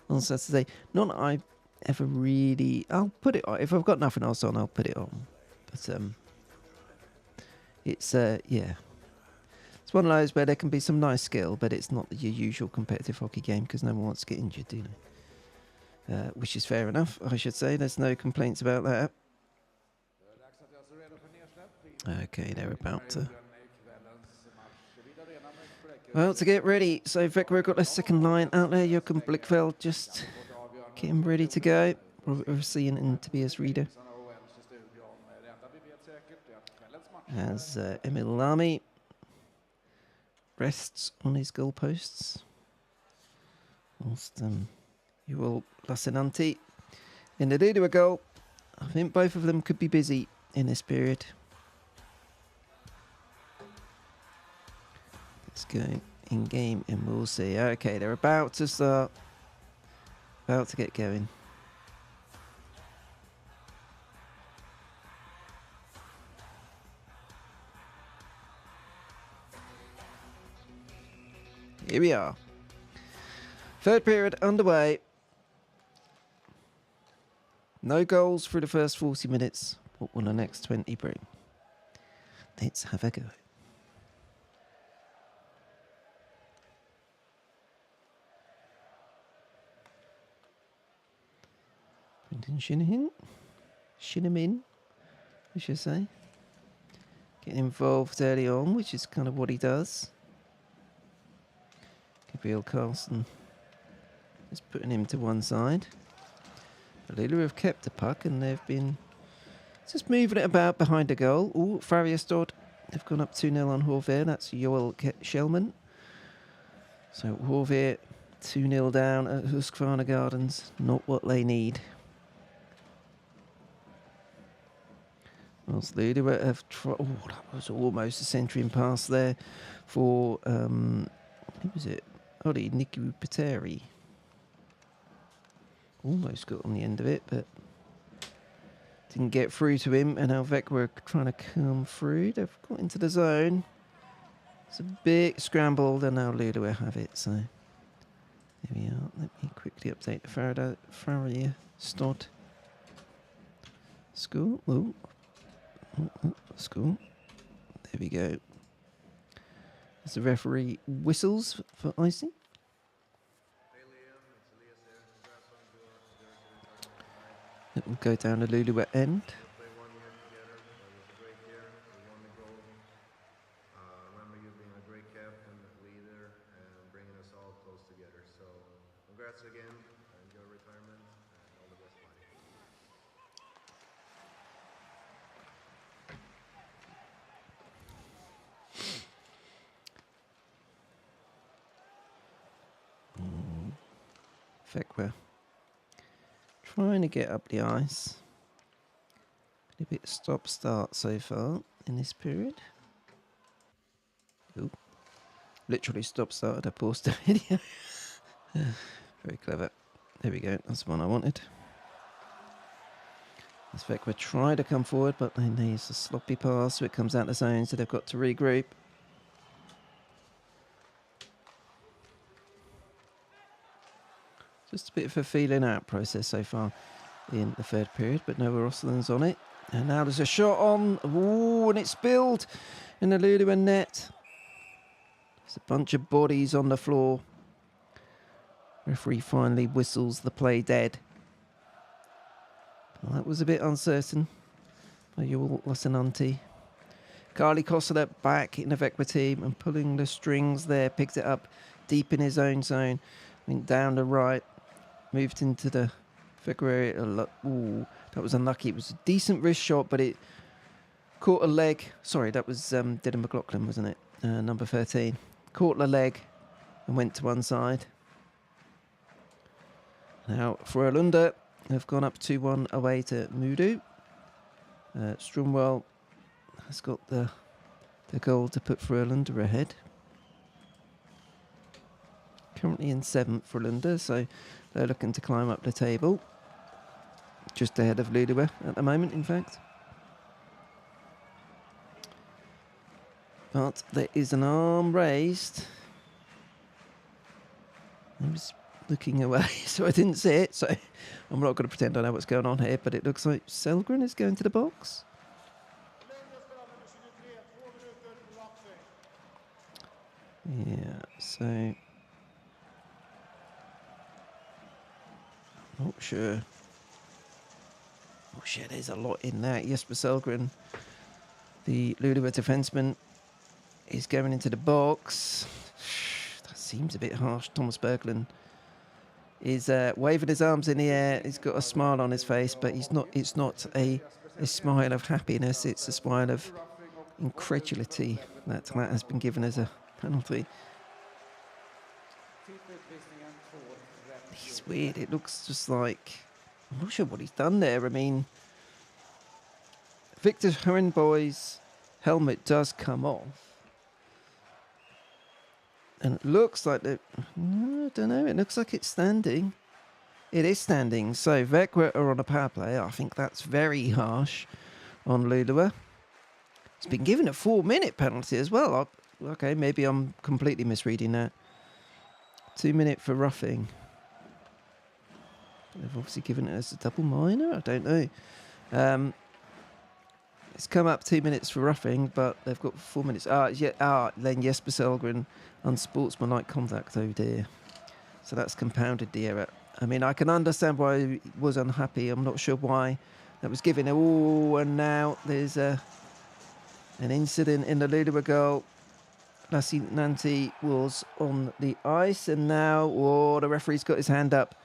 on Saturday. Not that I ever really... I'll put it on. If I've got nothing else on, I'll put it on. But it's, yeah. It's one of those where there can be some nice skill, but it's not your usual competitive hockey game because no one wants to get injured, do they? Which is fair enough, I should say. There's no complaints about that. Okay, they're about to... Well, to get ready, so Vekwa got their second line out there. Joachim Blickfeld just getting ready to go. Obviously in Tobias Rieder. As Emil Lamy rests on his goalposts. Whilst Joel Lassinanti in the lead to a goal. I think both of them could be busy in this period. Let's go in game and we'll see. Okay, they're about to start. About to get going. Here we are. Third period underway. No goals for the first 40 minutes. What will the next 20 bring? Let's have a go. Brendan Shinamin, I should say. Getting involved early on, which is kind of what he does. Gabriel Carlson is putting him to one side. Lulu have kept the puck and they've been just moving it about behind the goal. Oh, Färjestad, they've gone up 2-0 on Horvath. That's Joel Shellman. So Horvath 2-0 down at Husqvarna Gardens. Not what they need. Whilst Lulu have tried... Oh, that was almost a centering pass there for... who was it? Niku Pateri. Almost got on the end of it, but didn't get through to him. And now Vekwa were trying to come through. They've got into the zone. It's a bit scrambled, and now Lulu will have it. So there we are. Let me quickly update the Färjestad. School. Ooh. School. There we go. As the referee whistles for icing. It will go down to Lulu at end. Remember you being a great captain, leader, and bringing us all close together. So, congrats again, and your retirement, and all the best, buddy. Fekwa trying to get up the ice. Been a bit stop-start so far in this period. Ooh. Literally stop-started a poster video. Very clever. There we go. That's the one I wanted. As Fekwa try to come forward, but then there's a sloppy pass, so it comes out the zone, so they've got to regroup. Just a bit of a feeling out process so far in the third period, but no Rosaline's on it. And now there's a shot on. Ooh, and it's spilled in the Lulu net. There's a bunch of bodies on the floor. Referee finally whistles the play dead. Well, that was a bit uncertain by your Lassinanti. Carly Kossler back in the Vecwa team and pulling the strings there. Picked it up deep in his own zone. Went down the right. Moved into the February. Ooh, that was unlucky. It was a decent wrist shot, but it caught a leg. Sorry, that was Dylan McLaughlin, wasn't it? Number 13. Caught the leg and went to one side. Now, Frölunda have gone up 2-1 away to Moodoo. Strumwell has got the goal to put Frölunda ahead. Currently in 7th for Frölunda, so they're looking to climb up the table. Just ahead of Lulua at the moment, in fact. But there is an arm raised. I was looking away, so I didn't see it. So I'm not going to pretend I know what's going on here, but it looks like Selgren is going to the box. Yeah, so... Not sure. Oh shit, there's a lot in that. Jesper Selgren, the Lulua defenseman, is going into the box. That seems a bit harsh. Thomas Berglund is waving his arms in the air. He's got a smile on his face, but he's not. It's not a smile of happiness. It's a smile of incredulity that has been given as a penalty. It's weird. It looks just like... I'm not sure what he's done there. I mean, Victor Horenboy's helmet does come off. And it looks like... I don't know. It looks like it's standing. It is standing. So Vecwa are on a power play. I think that's very harsh on Lulua. It's been given a 4-minute penalty as well. Okay, maybe I'm completely misreading that. 2 minute for roughing. They've obviously given it as a double minor. I don't know. It's come up 2 minutes for roughing, but they've got 4 minutes. Then Jesper Selgren, unsportsmanlike contact. Oh dear. So that's compounded the error. I mean, I can understand why he was unhappy. I'm not sure why that was given. Oh, and now there's an incident in the Lulua goal. Lassinanti was on the ice, and now the referee's got his hand up.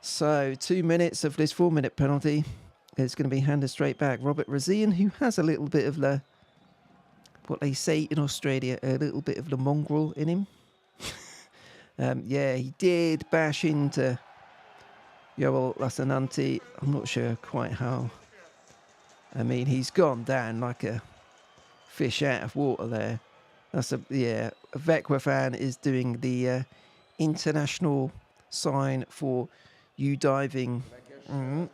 So 2 minutes of this 4-minute penalty is going to be handed straight back. Robert Razian, who has a little bit of what they say in Australia, a little bit of the mongrel in him. Yeah, he did bash into Joel Lassinanti. I'm not sure quite how. I mean, he's gone down like a fish out of water there. That's a Vecwa fan is doing the international sign for you diving. And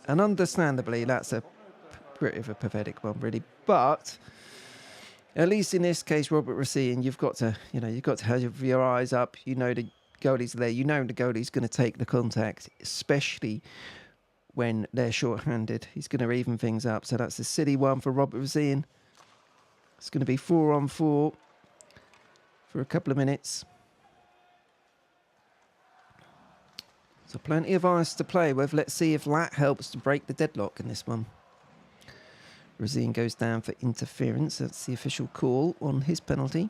understandably, that's a bit of a pathetic one, really. But at least in this case, Robert Racian, you've got to have your eyes up. You know the goalie's there. You know the goalie's going to take the contact, especially when they're short-handed. He's going to even things up. So that's a silly one for Robert Rosian. It's going to be 4-on-4 for a couple of minutes. So plenty of ice to play with. Let's see if that helps to break the deadlock in this one. Rosian goes down for interference. That's the official call on his penalty.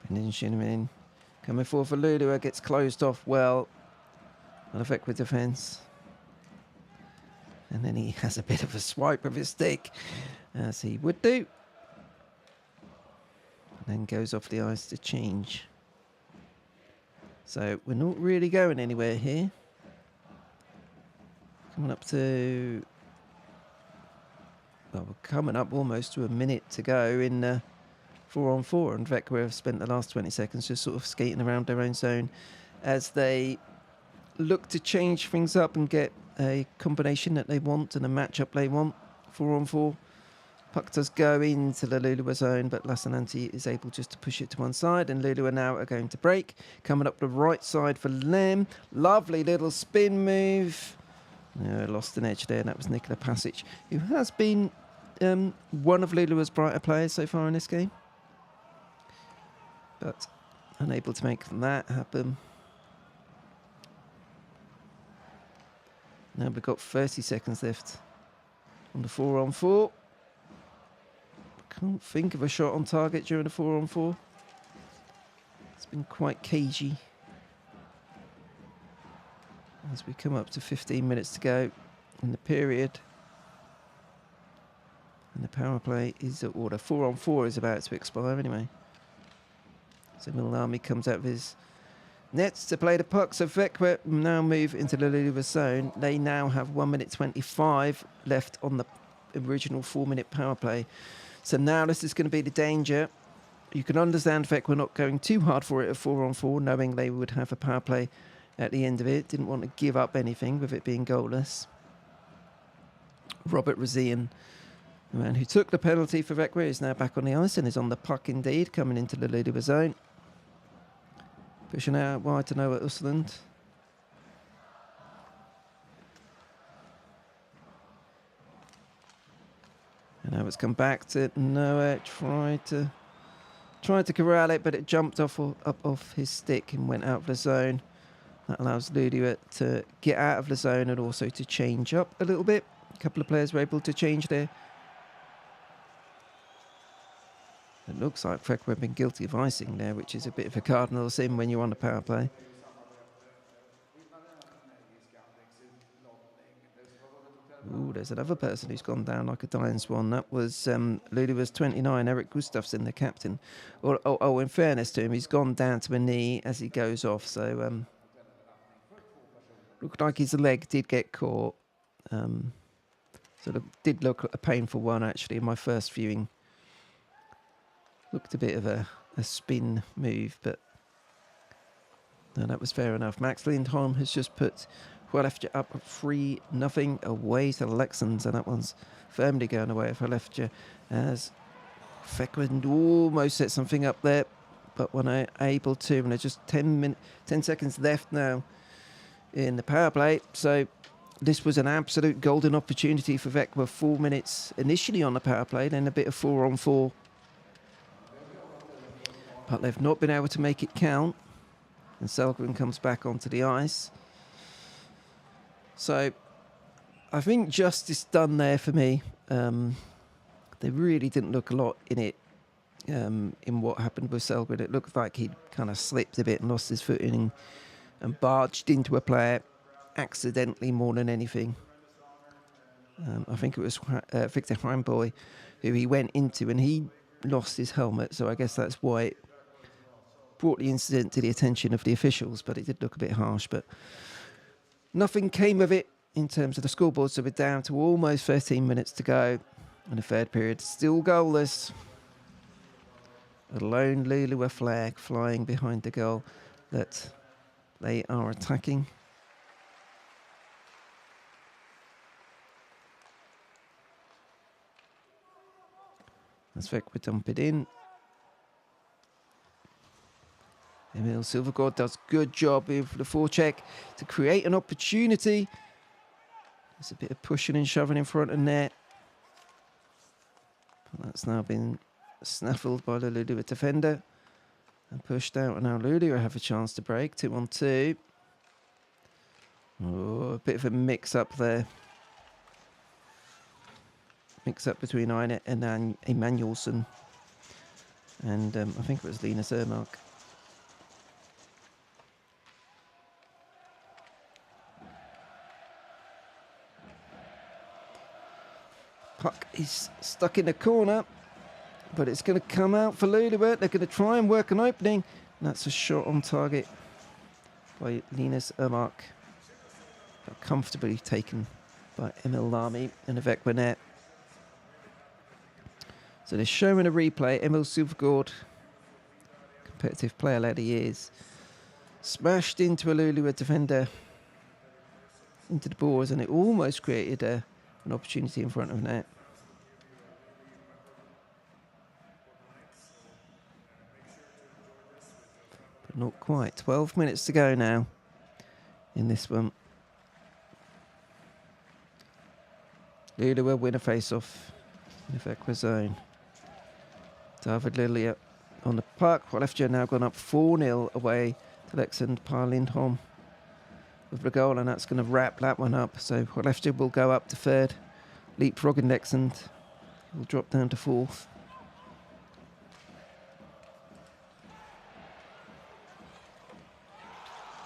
Brendan Shinnimin coming forward for Lulua, gets closed off well. Not effect with defence. And then he has a bit of a swipe with his stick, as he would do. And then goes off the ice to change. So we're not really going anywhere here. Coming up to... Well, we're coming up almost to a minute to go in 4-on-4. And Vecchia have spent the last 20 seconds just sort of skating around their own zone as they look to change things up and get a combination that they want and a matchup they want. 4-on-4. Puck does go into the Lulua zone, but Lassinanti is able just to push it to one side, and Lulua now are going to break. Coming up the right side for Lem. Lovely little spin move. Lost an edge there, and that was Nikola Pasic, who has been one of Lulua's brighter players so far in this game, but unable to make that happen. Now we've got 30 seconds left on the 4-on-4. Can't think of a shot on target during the 4-on-4. It's been quite cagey. As we come up to 15 minutes to go in the period. And the power play is at order. 4-on-4 is about to expire anyway. So Milani comes out of his nets to play the puck. So Vecchia now move into the Lulua zone. They now have 1 minute 25 left on the original 4-minute power play. So now this is going to be the danger. You can understand Vecchia not going too hard for it at 4-on-4, knowing they would have a power play at the end of it. Didn't want to give up anything with it being goalless. Robert Rosian, the man who took the penalty for Vecchia, is now back on the ice and is on the puck indeed, coming into the Lulua zone. Pushing out wide to Noah Usland. And now it's come back to Noah, tried to corral it, but it jumped up off his stick and went out of the zone. That allows Lulua to get out of the zone and also to change up a little bit. A couple of players were able to change there. It looks like Vecchia have been guilty of icing there, which is a bit of a cardinal sin when you're on the power play. Ooh, there's another person who's gone down like a dying swan. That was Lulua's 29, Eric Gustafsson, the captain. Oh, in fairness to him, he's gone down to a knee as he goes off. So looked like his leg did get caught. So it did look a painful one, actually, in my first viewing. Looked a bit of a spin move, but no, that was fair enough. Max Lindholm has just put Skellefteå up 3-0 away to the Leksand, and that one's firmly going away for Skellefteå as Vecchia almost set something up there, but when able to, and there's just 10 seconds left now in the power play. So this was an absolute golden opportunity for Vecchia. 4 minutes initially on the power play, then a bit of 4-on-4. But they've not been able to make it count. And Selgren comes back onto the ice. So I think justice done there for me. They really didn't look a lot in it, in what happened with Selgren. It looked like he'd kind of slipped a bit and lost his footing and barged into a player accidentally more than anything. I think it was Victor Heimboy who he went into, and he lost his helmet. So I guess that's why it brought the incident to the attention of the officials, but it did look a bit harsh. But nothing came of it in terms of the scoreboard, so we're down to almost 13 minutes to go in the third period. Still goalless. A lone Lulua flag flying behind the goal that they are attacking. As Vecchia dump it in. Emil Silvergård does a good job with the forecheck to create an opportunity. There's a bit of pushing and shoving in front of net. But that's now been snaffled by the Luleå defender and pushed out. And now Luleå have a chance to break. 2-on-2. Oh, a bit of a mix-up there. Mix-up between Einet and Emanuelson. And I think it was Linus Ermark. Puck is stuck in the corner, but it's going to come out for Luleå. They're going to try and work an opening. And that's a shot on target by Linus Ermark. Comfortably taken by Emil Lamy and a Vekwa net. So they're showing a replay. Emil Silvergård, competitive player lad he is, smashed into a Luleå defender into the boards, and it almost created an opportunity in front of net. But not quite. 12 minutes to go now in this one. Luleå will win a face-off in the Vekwa zone. David Lilja on the puck. Skellefteå now gone up 4-0 away to Leksand. Per Lindholm with the goal, and that's going to wrap that one up. So Skellefteå will go up to third. Leapfrogging Leksand will drop down to fourth.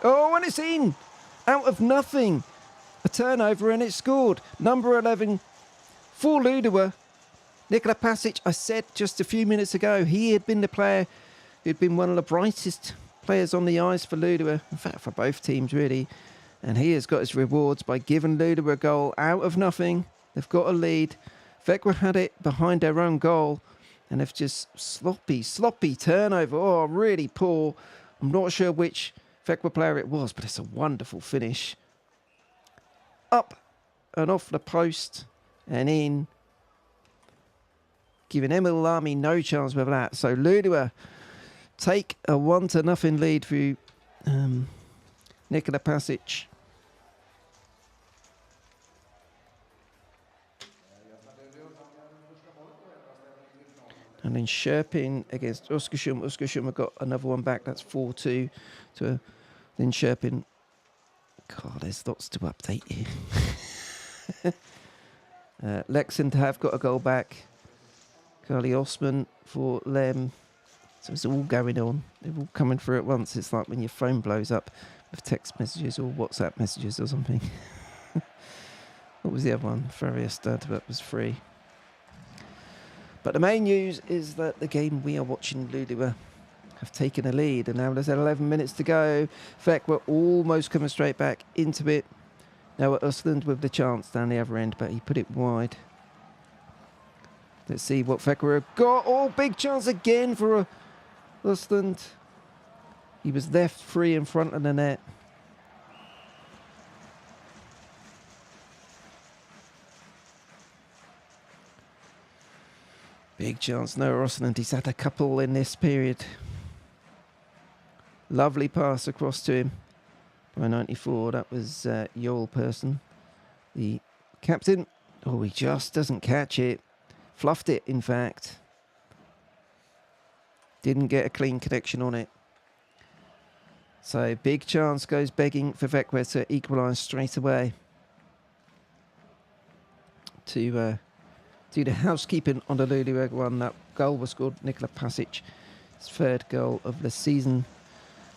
Oh, and it's in! Out of nothing. A turnover, and it's scored. Number 11 for Luleå. Nikola Pasic, I said just a few minutes ago, he had been the player who'd been one of the brightest players on the ice for Luleå, in fact for both teams really, and he has got his rewards by giving Luleå a goal out of nothing. They've got a lead. Vekwa had it behind their own goal, and they've just sloppy turnover. Oh, really poor. I'm not sure which Vekwa player it was, but it's a wonderful finish. Up and off the post and in, giving Emil Lamy no chance with that. So Luleå take a 1-0 lead through Nikola Pasic. And then Sherpin against Oskarshamn. Oskarshamn have got another one back. That's 4-2 to then Sherpin. God, there's lots to update here. Leksand have got a goal back. Carly Osman for Lem. So it's all going on. They're all coming through at once. It's like when your phone blows up with text messages or WhatsApp messages or something. What was the other one? Färjestad, that was free. But the main news is that the game we are watching, Luleå, have taken a lead. And now there's 11 minutes to go. Vekwa almost coming straight back into it. Now Östlund with the chance down the other end, but he put it wide. Let's see what Vekwa have got. Oh, big chance again for Östlund. He was left free in front of the net. Big chance, Noah Östlund. He's had a couple in this period. Lovely pass across to him by 94. That was Joel Persson, the captain. Oh, he just doesn't catch it. Fluffed it, in fact. Didn't get a clean connection on it. So big chance goes begging for Vekwa to equalise straight away. To do the housekeeping on the Luleå one. That goal was scored Nikola Pasic, his third goal of the season.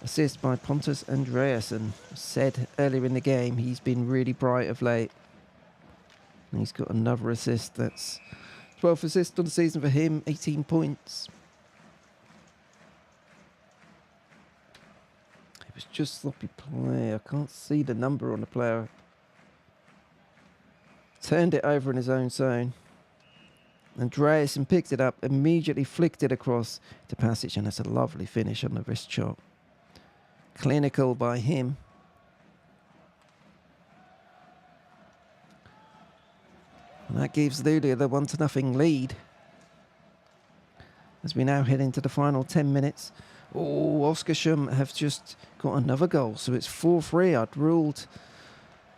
Assist by Pontus Andreasson. Said earlier in the game, he's been really bright of late. And he's got another assist. That's 12 assists on the season for him, 18 points. It was just sloppy play. I can't see the number on the player. Turned it over in his own zone. Andreasson picked it up, immediately flicked it across to Pasic, and that's a lovely finish on the wrist shot. Clinical by him. And that gives Luleå the 1-0 lead. As we now head into the final 10 minutes Oh, Oskarshamn have just got another goal, so it's 4-3. I'd ruled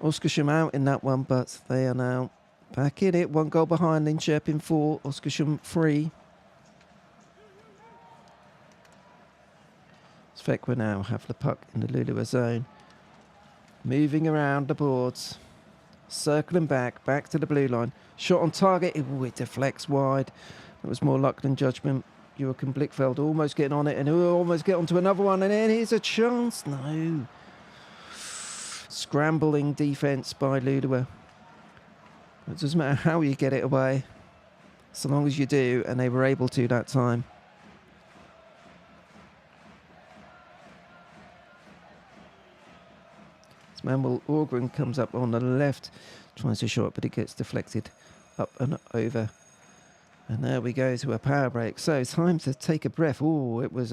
Oskarshamn out in that one, but they are now back in it. 1 goal behind, Linköping 4, Oskarshamn 3. Svekva now have the puck in the Luleå zone. Moving around the boards. Circling back to the blue line. Shot on target. Ooh, it deflects wide. It was more luck than judgment. Joachim Blickfeld almost getting on it, and he'll almost get onto another one, and then here's a chance. No. Scrambling defence by Luleå. It doesn't matter how you get it away, so long as you do, and they were able to that time. Manuel Orgren comes up on the left, tries to shot, but it gets deflected up and over. And there we go to a power break. So time to take a breath. Oh, it was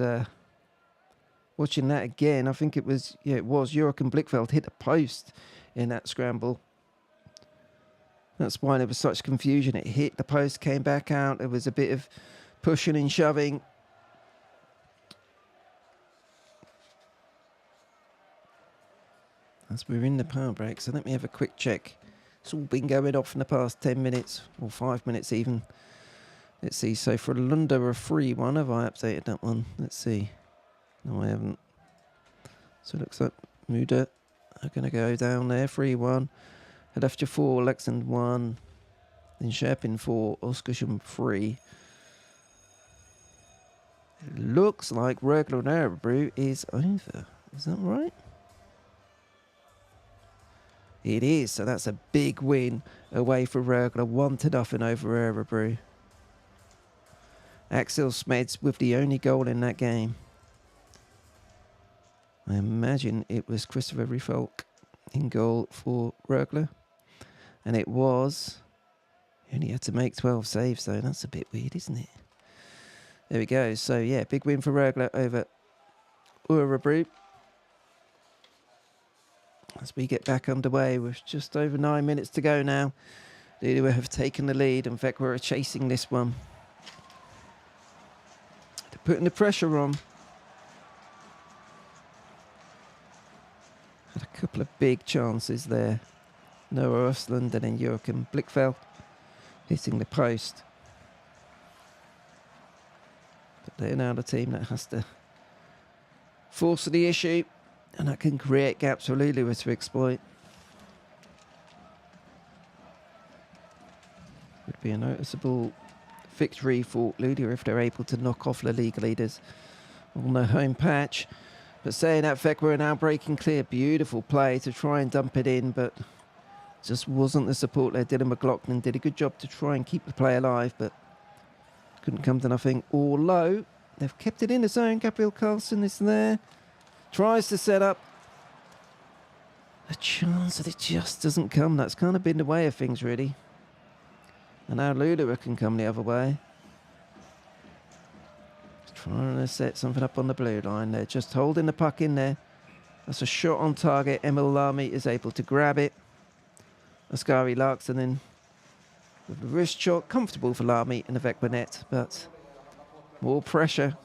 watching that again. I think it was Joachim Blickfeld hit a post in that scramble. That's why there was such confusion. It hit the post, came back out. There was a bit of pushing and shoving. As we're in the power break, so let me have a quick check. It's all been going off in the past 10 minutes, or 5 minutes even. Let's see, so for Lunda a 3-1, have I updated that one? Let's see. No, I haven't. So it looks like Muda are going to go down there, 3-1. Hedefter 4, Leksand 1. Then Sherpin 4, Oskarshamn 3. It looks like Rögle and Örebro is over. Is that right? It is, so that's a big win away for Rögle, 1-0 over Örebro. Axel Smeds with the only goal in that game. I imagine it was Christopher Rifolk in goal for Rögle. And it was, he only had to make 12 saves though, that's a bit weird, isn't it? There we go, so yeah, big win for Rögle over Örebro. As we get back underway with just over 9 minutes to go now. Luleå have taken the lead and Vekwa are chasing this one. They're putting the pressure on. Had a couple of big chances there. Noah Östlund and then Joachim Blickfeld hitting the post. But they're now the team that has to force the issue. And that can create gaps for Luleå to exploit. Would be a noticeable victory for Luleå if they're able to knock off the league leaders on their home patch. But saying that, Vekwa are now breaking clear. Beautiful play to try and dump it in, but just wasn't the support there. Dylan McLaughlin did a good job to try and keep the play alive, but couldn't come to nothing. Although they've kept it in the zone. Gabriel Carlson is there. Tries to set up a chance that it just doesn't come. That's kind of been the way of things, really. And now Luleå can come the other way. Trying to set something up on the blue line. They're just holding the puck in there. That's a shot on target. Emil Lamy is able to grab it. Oskari Larkson in with the wrist shot. Comfortable for Lamy in the Vekwa net, but more pressure.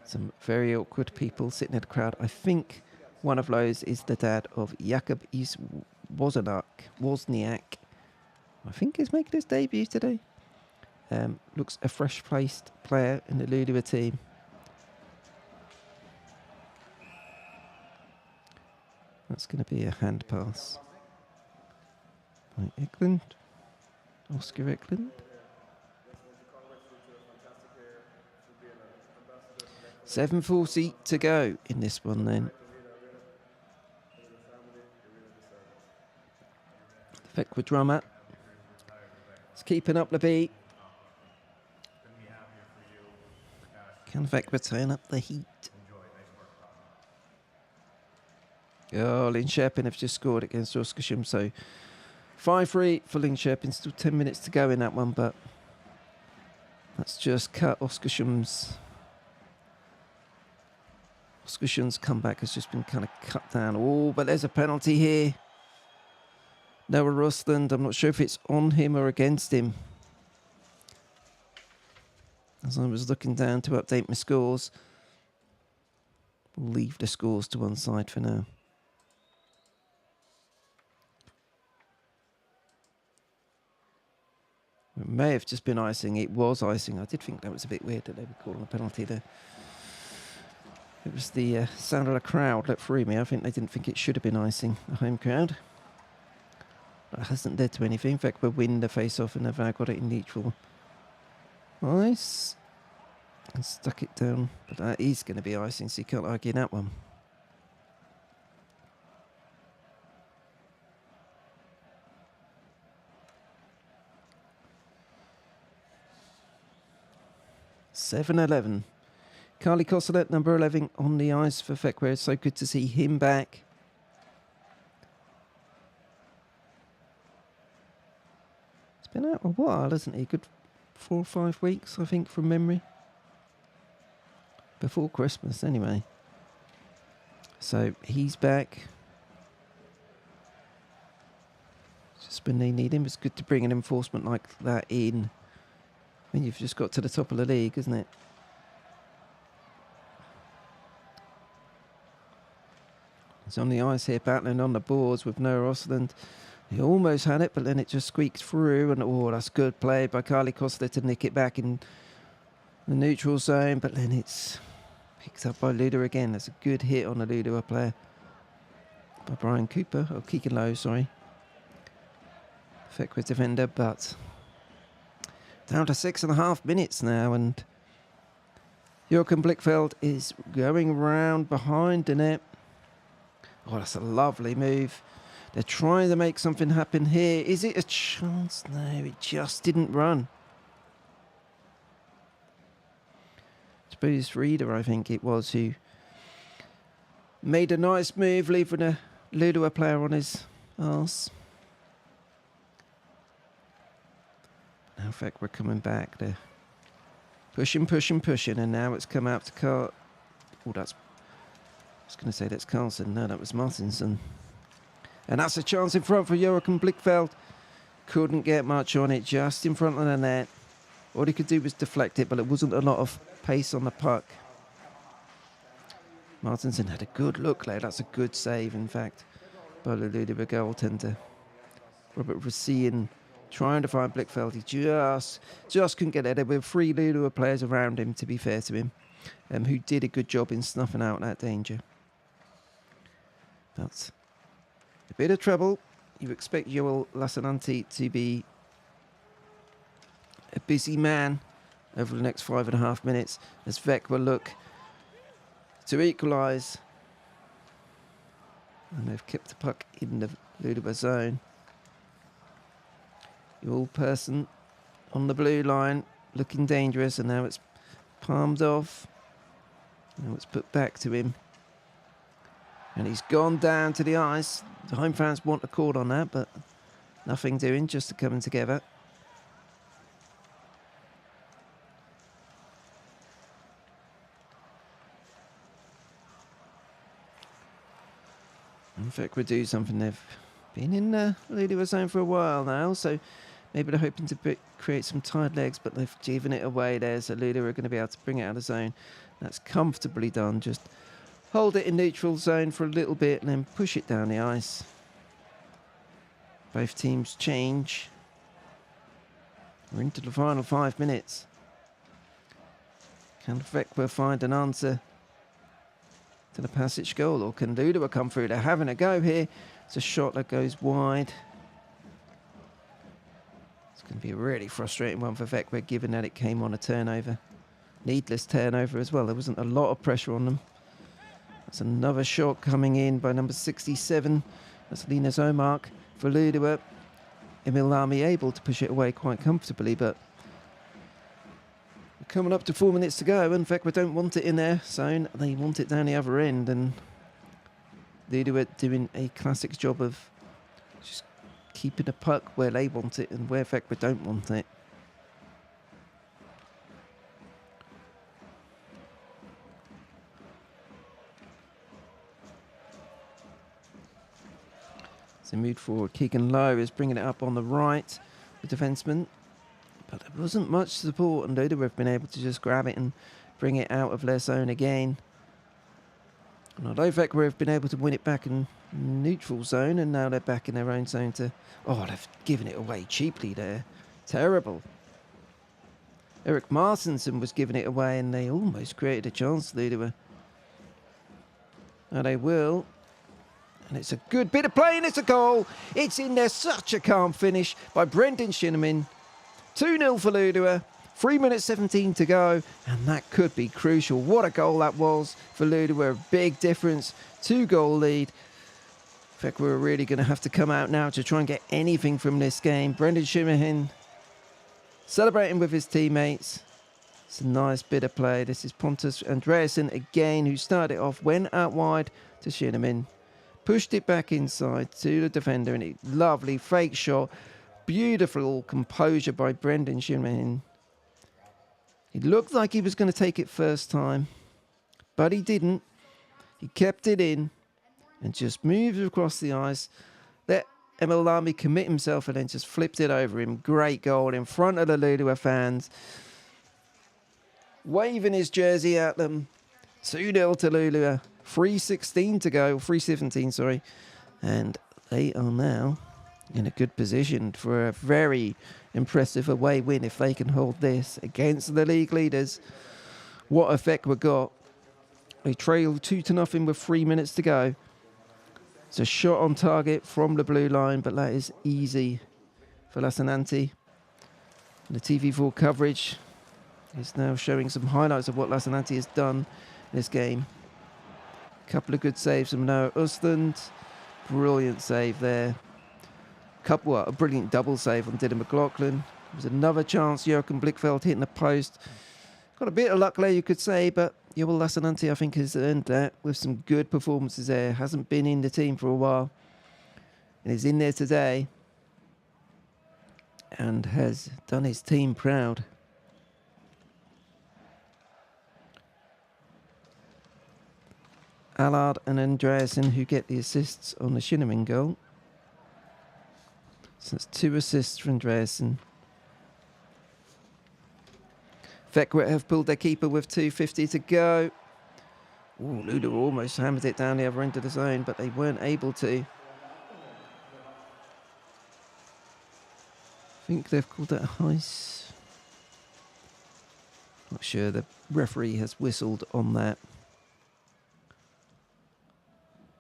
Some very awkward people sitting in the crowd. I think one of those is the dad of Jakub Wozniak. I think he's making his debut today. Looks a fresh-placed player in the Luleå team. That's going to be a hand pass by Eklund. Oscar Eklund. 7:40 to go in this one then. Vekwa drummer. It's keeping up the beat. Can Vekwa turn up the heat? Oh, Linköping have just scored against Oskarshamn, so 5-3 for Linköping. Still 10 minutes to go in that one, but that's just cut Oskarsshamn's Oskarsson's comeback has just been kind of cut down. Oh, but there's a penalty here. Noah Rostland, I'm not sure if it's on him or against him. As I was looking down to update my scores, we'll leave the scores to one side for now. It may have just been icing. It was icing. I did think that was a bit weird that they were calling a penalty there. It was the sound of the crowd that threw me. I think they didn't think it should have been icing, the home crowd. But it hasn't led to anything. In fact, we'll win the face-off and they've got it in neutral. Ice. And stuck it down. But that is going to be icing, so you can't argue that one. (7-11). Carly Kostelet, number 11, on the ice for Fekwe. It's so good to see him back. It's been out a while, hasn't he? Good 4 or 5 weeks, I think, from memory. Before Christmas, anyway. So he's back. Just when they need him, it's good to bring an enforcement like that in. When you've just got to the top of the league, isn't it? He's on the ice here, battling on the boards with Noah Rostland. He almost had it, but then it just squeaked through. And oh, that's good play by Carly Kostelet to nick it back in the neutral zone. But then it's picked up by Luda again. That's a good hit on the Luda player. By Brian Cooper, or Keegan Lowe, sorry. Fekwe defender, but down to 6.5 minutes now. And Joachim Blickfeld is going round behind the net. Oh, that's a lovely move. They're trying to make something happen here. Is it a chance? No, it just didn't run. It's Reader, I think it was, who made a nice move, leaving a Ludua player on his arse. Now, in fact, we're coming back. They're pushing, and now it's come out to Carl. Oh, that's... I was going to say that's Carlson. No, that was Martinson. And that's a chance in front for Joachim Blickfeld. Couldn't get much on it, just in front of the net. All he could do was deflect it, but it wasn't a lot of pace on the puck. Martinson had a good look there. That's a good save, in fact, by the Ludovic goaltender. Robert Racine trying to find Blickfeld. He just couldn't get there. There were 3 Ludovic players around him, to be fair to him, who did a good job in snuffing out that danger. But a bit of trouble. You expect Joel Lassananti to be a busy man over the next 5.5 minutes as Vec will look to equalise. And they've kept the puck in the Ludova zone. Joel Person on the blue line looking dangerous, and now it's palmed off. Now it's put back to him. And he's gone down to the ice. The home fans want a call on that, but nothing doing, just coming together. In fact, we'll do something. They've been in the Ludova zone for a while now, so maybe they're hoping to create some tied legs, but they've given it away there, so Ludova are going to be able to bring it out of the zone. That's comfortably done. Just hold it in neutral zone for a little bit and then push it down the ice. Both teams change. We're into the final 5 minutes. Can Vecqua find an answer to the passage goal, or can Ludova come through? They're having a go here. It's a shot that goes wide. It's going to be a really frustrating one for Vecqua, given that it came on a turnover. Needless turnover as well. There wasn't a lot of pressure on them. That's another shot coming in by number 67. That's Linus Omark for Ludova. Emil Lamy able to push it away quite comfortably, but we're coming up to 4 minutes to go. In fact, we don't want it in their zone. They want it down the other end, and Ludova doing a classic job of just keeping the puck where they want it and where Vecqua don't want it. So moved forward. Keegan Lowe is bringing it up on the right, the defenseman. But there wasn't much support, and Luda have been able to just grab it and bring it out of their zone again. And although Vecra have been able to win it back in neutral zone, and now they're back in their own zone to... Oh, they've given it away cheaply there. Terrible. Eric Martinson was giving it away, and they almost created a chance, Luda. Now they will. And it's a good bit of play, and it's a goal. It's in there. Such a calm finish by Brendan Shinnimin. 2-0 for Ludua. 3 minutes 17 to go, and that could be crucial. What a goal that was for Ludua. A big difference. 2-goal lead. In fact, we're really going to have to come out now to try and get anything from this game. Brendan Shinnimin celebrating with his teammates. It's a nice bit of play. This is Pontus Andreasen again, who started it off, went out wide to Shinnimin. Pushed it back inside to the defender, and a lovely fake shot. Beautiful composure by Brendan Shinnimin. He looked like he was going to take it first time, but he didn't. He kept it in and just moved across the ice. Let Emil Lamy commit himself and then just flipped it over him. Great goal in front of the Ludua fans. Waving his jersey at them. 2-0 to Ludua. 3:16 to go. 3:17, sorry. And they are now in a good position for a very impressive away win if they can hold this against the league leaders. What effect we got. They trail 2-0 with 3 minutes to go. It's a shot on target from the blue line, but that is easy for Lassinantti. The TV4 coverage is now showing some highlights of what Lassinantti has done in this game. A couple of good saves from Noah Östlund. Brilliant save there. A brilliant double save on Dylan McLaughlin. There was another chance, Joachim Blickfeld hitting the post. Got a bit of luck there, you could say, but Joel Lassinantti, I think, has earned that with some good performances there. Hasn't been in the team for a while, and is in there today, and has done his team proud. Allard and Andreasen, who get the assists on the Shinnimin goal. So that's 2 assists for Andreasen. Vecra have pulled their keeper with 2:50 to go. Ooh, Luda almost hammered it down the other end of the zone, but they weren't able to. I think they've called that a heist. Not sure. The referee has whistled on that.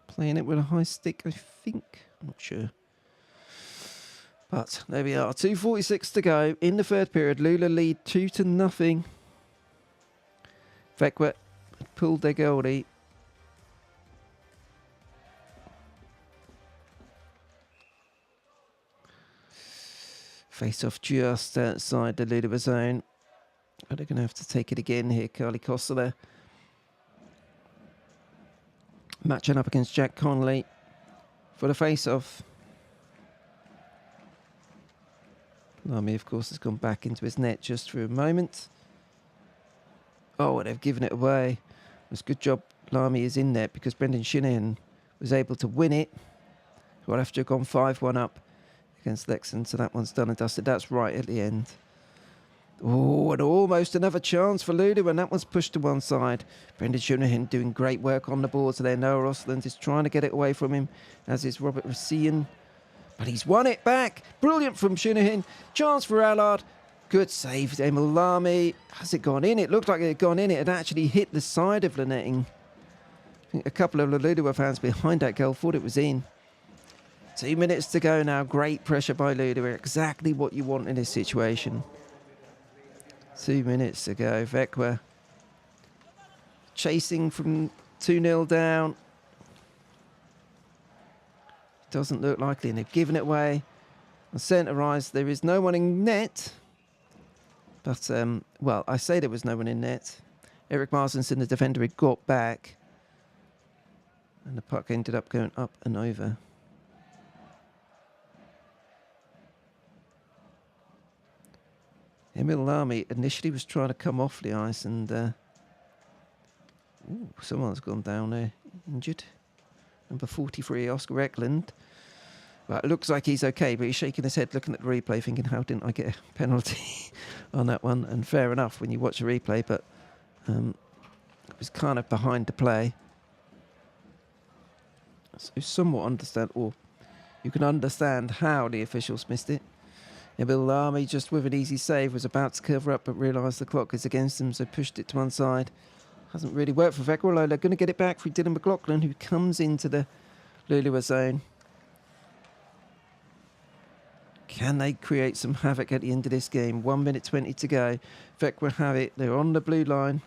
Playing it with a high stick, I think. I'm not sure. But there we are. 2:46 to go in the third period. Lula lead 2-0. Vecra pulled their goalie. Face off just outside the Ludova zone. But they're going to have to take it again here. Carly Kossler matching up against Jack Connolly for the face-off. Lamy, of course, has gone back into his net just for a moment. Oh, they've given it away. It was a good job Lamy is in there because Brendan Shinahan was able to win it. Well, after have gone 5-1 up against Lexington, so that one's done and dusted. That's right at the end. Oh, and almost another chance for Luda, and that one's pushed to one side. Brendan Shinahan doing great work on the boards there. Noah Ostland is trying to get it away from him, as is Robert Racine. But he's won it back. Brilliant from Shinahan. Chance for Allard. Good save, Emil Lamy. Has it gone in? It looked like it had gone in. It had actually hit the side of the netting. I think a couple of Ludua fans behind that goal thought it was in. 2 minutes to go now. Great pressure by Ludua. Exactly what you want in this situation. 2 minutes to go. Vecra chasing from 2-0 down. Doesn't look likely, and they've given it away. On centre ice, there is no one in net. But, well, I say there was no one in net. Eric Martinson, the defender, had got back. And the puck ended up going up and over. Emil Lamy initially was trying to come off the ice, and someone's gone down there, injured. Number 43, Oscar Eklund. Well, it looks like he's okay, but he's shaking his head looking at the replay thinking, how didn't I get a penalty on that one? And fair enough when you watch the replay, but it was kind of behind the play. So somewhat understandable. You can understand how the officials missed it. Emil Lamy, just with an easy save, was about to cover up, but realised the clock is against him, so pushed it to one side. Hasn't really worked for Vecchia, although they're going to get it back for Dylan McLaughlin, who comes into the Lulua zone. Can they create some havoc at the end of this game? 1 minute 20 to go. Vecchia have it. They're on the blue line,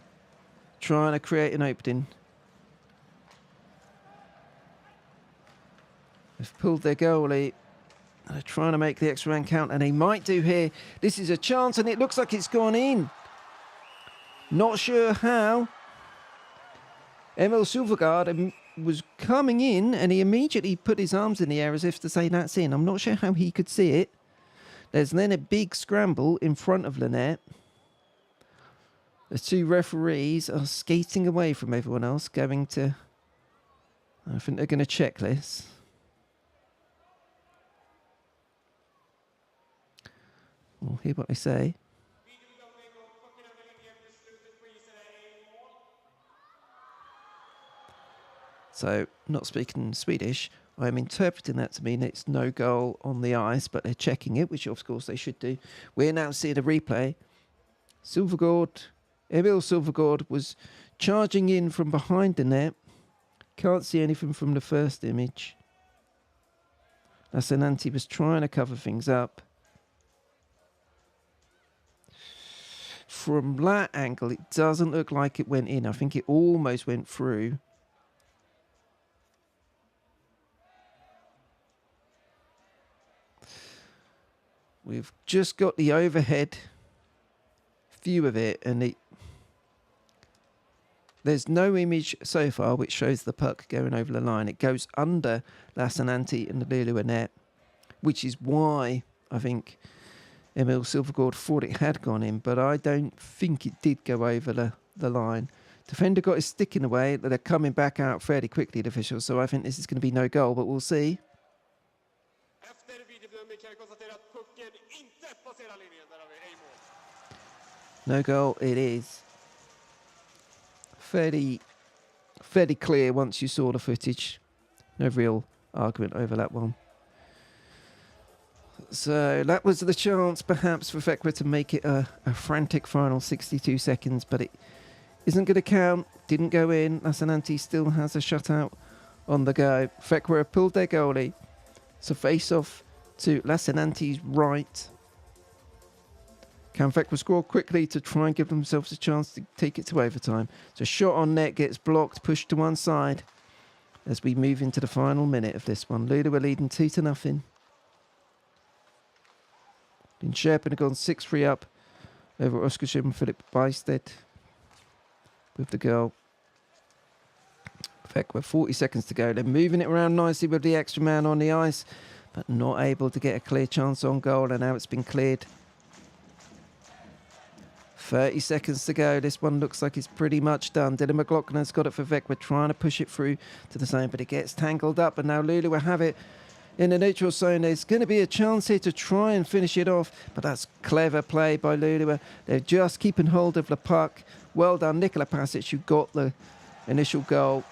trying to create an opening. They've pulled their goalie. They're trying to make the extra man count, and they might do here. This is a chance, and it looks like it's gone in. Not sure how. Emil Silvergaard was coming in, and he immediately put his arms in the air as if to say that's in. I'm not sure how he could see it. There's then a big scramble in front of Lynette. The two referees are skating away from everyone else, going to... I think they're going to check this. We'll hear what they say. So, not speaking Swedish, I'm interpreting that to mean it's no goal on the ice, but they're checking it, which of course they should do. We're now seeing a replay. Emil Silvergaard was charging in from behind the net. Can't see anything from the first image. Lassinantti was trying to cover things up. From that angle, it doesn't look like it went in. I think it almost went through. We've just got the overhead view of it, and there's no image so far which shows the puck going over the line. It goes under Lassinantti and the Lulua net, which is why I think Emil Silvergaard thought it had gone in, but I don't think it did go over the line. Defender got his stick in the way, but they're coming back out fairly quickly, the officials, so I think this is going to be no goal, but we'll see. No goal it is. Fairly clear once you saw the footage. No real argument over that one. So that was the chance perhaps for Vecchia to make it a frantic final 62 seconds, but it isn't going to count. Didn't go in. Lassinantti still has a shutout on the go. Vecchia pulled their goalie. So face off to Lassinantti's right. Can Vecchia score quickly to try and give themselves a chance to take it to overtime? So shot on net gets blocked, pushed to one side as we move into the final minute of this one. Lulua leading 2-0. Linköping have gone 6-3 up over Oskarshamn and Philip Bystedt with the goal. Vecchia 40 seconds to go. They're moving it around nicely with the extra man on the ice, but not able to get a clear chance on goal, and now it's been cleared. 30 seconds to go. This one looks like it's pretty much done. Dylan McLaughlin has got it for Vecchia, trying to push it through to the zone, but it gets tangled up, and now Lulua have it in the neutral zone. There's going to be a chance here to try and finish it off, but that's clever play by Lulua. They're just keeping hold of the puck. Well done, Nikola Pasic, who got the initial goal.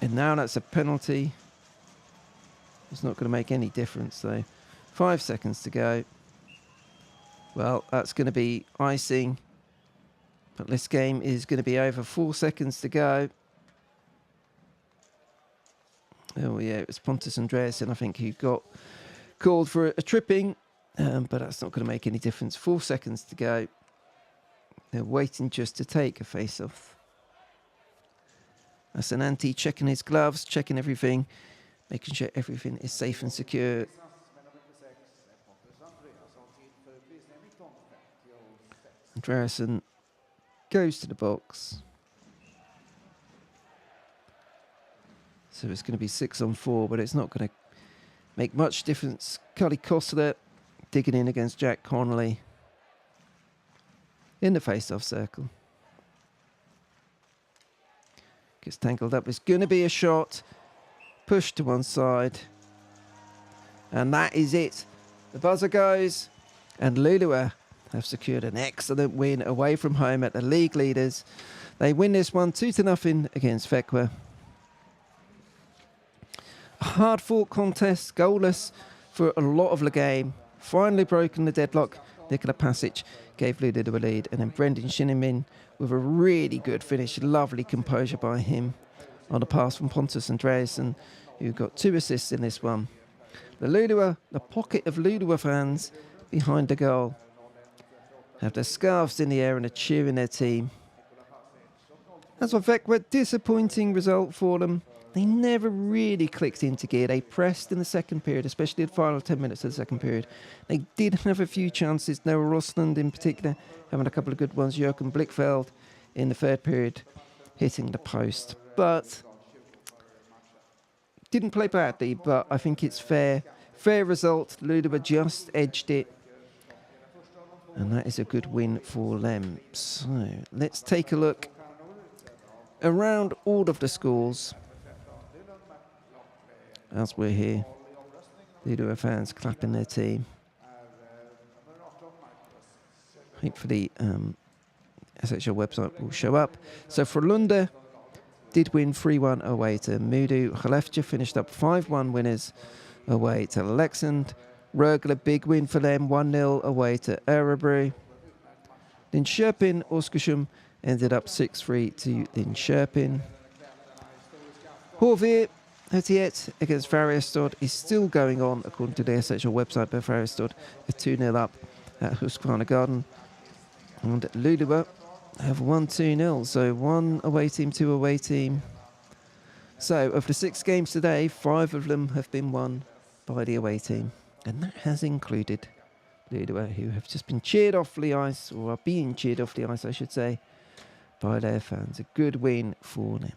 And now that's a penalty. It's not going to make any difference, though. 5 seconds to go. Well, that's going to be icing. But this game is going to be over. 4 seconds to go. Oh, yeah, it was Pontus Andreasen, I think, who got called for a tripping. But that's not going to make any difference. 4 seconds to go. They're waiting just to take a face-off. Lassinantti checking his gloves, checking everything, making sure everything is safe and secure. Andreasen goes to the box. So it's going to be 6-on-4, but it's not going to make much difference. Cully Kostler digging in against Jack Connolly in the face-off circle. Gets tangled up. It's going to be a shot. Pushed to one side. And that is it. The buzzer goes, and Lulua have secured an excellent win away from home at the league leaders. They win this one 2-0 against Fekwa. A hard-fought contest, goalless for a lot of the game. Finally broken the deadlock. Nicola Pasic gave Lulua a lead, and then Brendan Shinnimin with a really good finish. Lovely composure by him on a pass from Pontus Andreasen, who got 2 assists in this one. The pocket of Lulua fans behind the goal have their scarves in the air and are cheering their team. As for Fekwa, disappointing result for them. They never really clicked into gear. They pressed in the second period, especially the final 10 minutes of the second period. They did have a few chances. Noah Rosland in particular having a couple of good ones. Jürgen Blickfeld in the third period hitting the post. But didn't play badly, but I think it's fair. Fair result. Lulua just edged it. And that is a good win for them. So let's take a look around all of the scores as we're here. Lulua fans clapping their team. Hopefully SHL website will show up. So Frölunda did win 3-1 away to Modo. Skellefteå finished up 5-1 winners away to Leksand. Rögle, big win for them, 1-0 away to Örebro. Linköping, Oskarshamn ended up 6-3 to Linköping. Horvier, Hetiet against Färjestad is still going on according to the SHL website, but Färjestad are 2-0 up at Husqvarna Garden. And Lulua have won 2-0, so 1 away team, 2 away team. So of the 6 games today, 5 of them have been won by the away team. And that has included Lulua, who have just been cheered off the ice, or are being cheered off the ice, I should say, by their fans. A good win for them.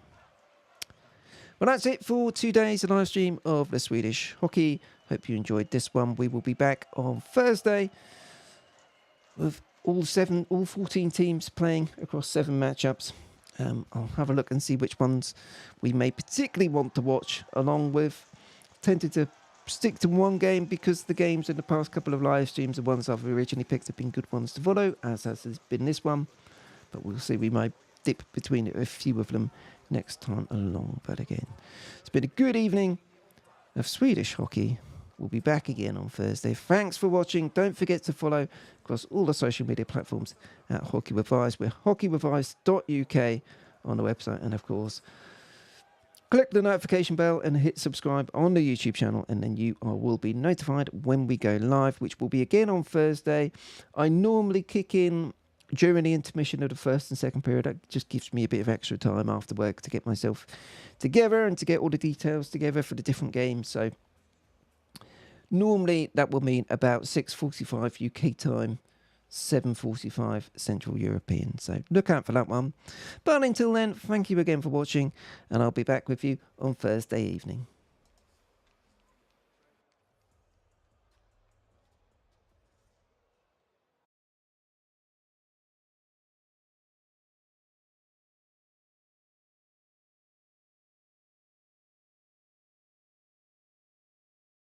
Well, that's it for today's live stream of the Swedish hockey. Hope you enjoyed this one. We will be back on Thursday with all 14 teams playing across 7 matchups. I'll have a look and see which ones we may particularly want to watch, along with tended to stick to one game because the games in the past couple of live streams, the ones I've originally picked, have been good ones to follow, as has been this one. But we'll see, we might dip between a few of them next time along. But again, it's been a good evening of Swedish hockey. We'll be back again on Thursday. Thanks for watching. Don't forget to follow across all the social media platforms at Hockey with Eyes. We're hockeywitheyes.uk on the website. And of course, click the notification bell and hit subscribe on the YouTube channel, and then you will be notified when we go live, which will be again on Thursday. I normally kick in during the intermission of the first and second period. That just gives me a bit of extra time after work to get myself together and to get all the details together for the different games. So normally that will mean about 6:45 UK time, 7:45 Central European. So look out for that one. But until then, thank you again for watching, and I'll be back with you on Thursday evening.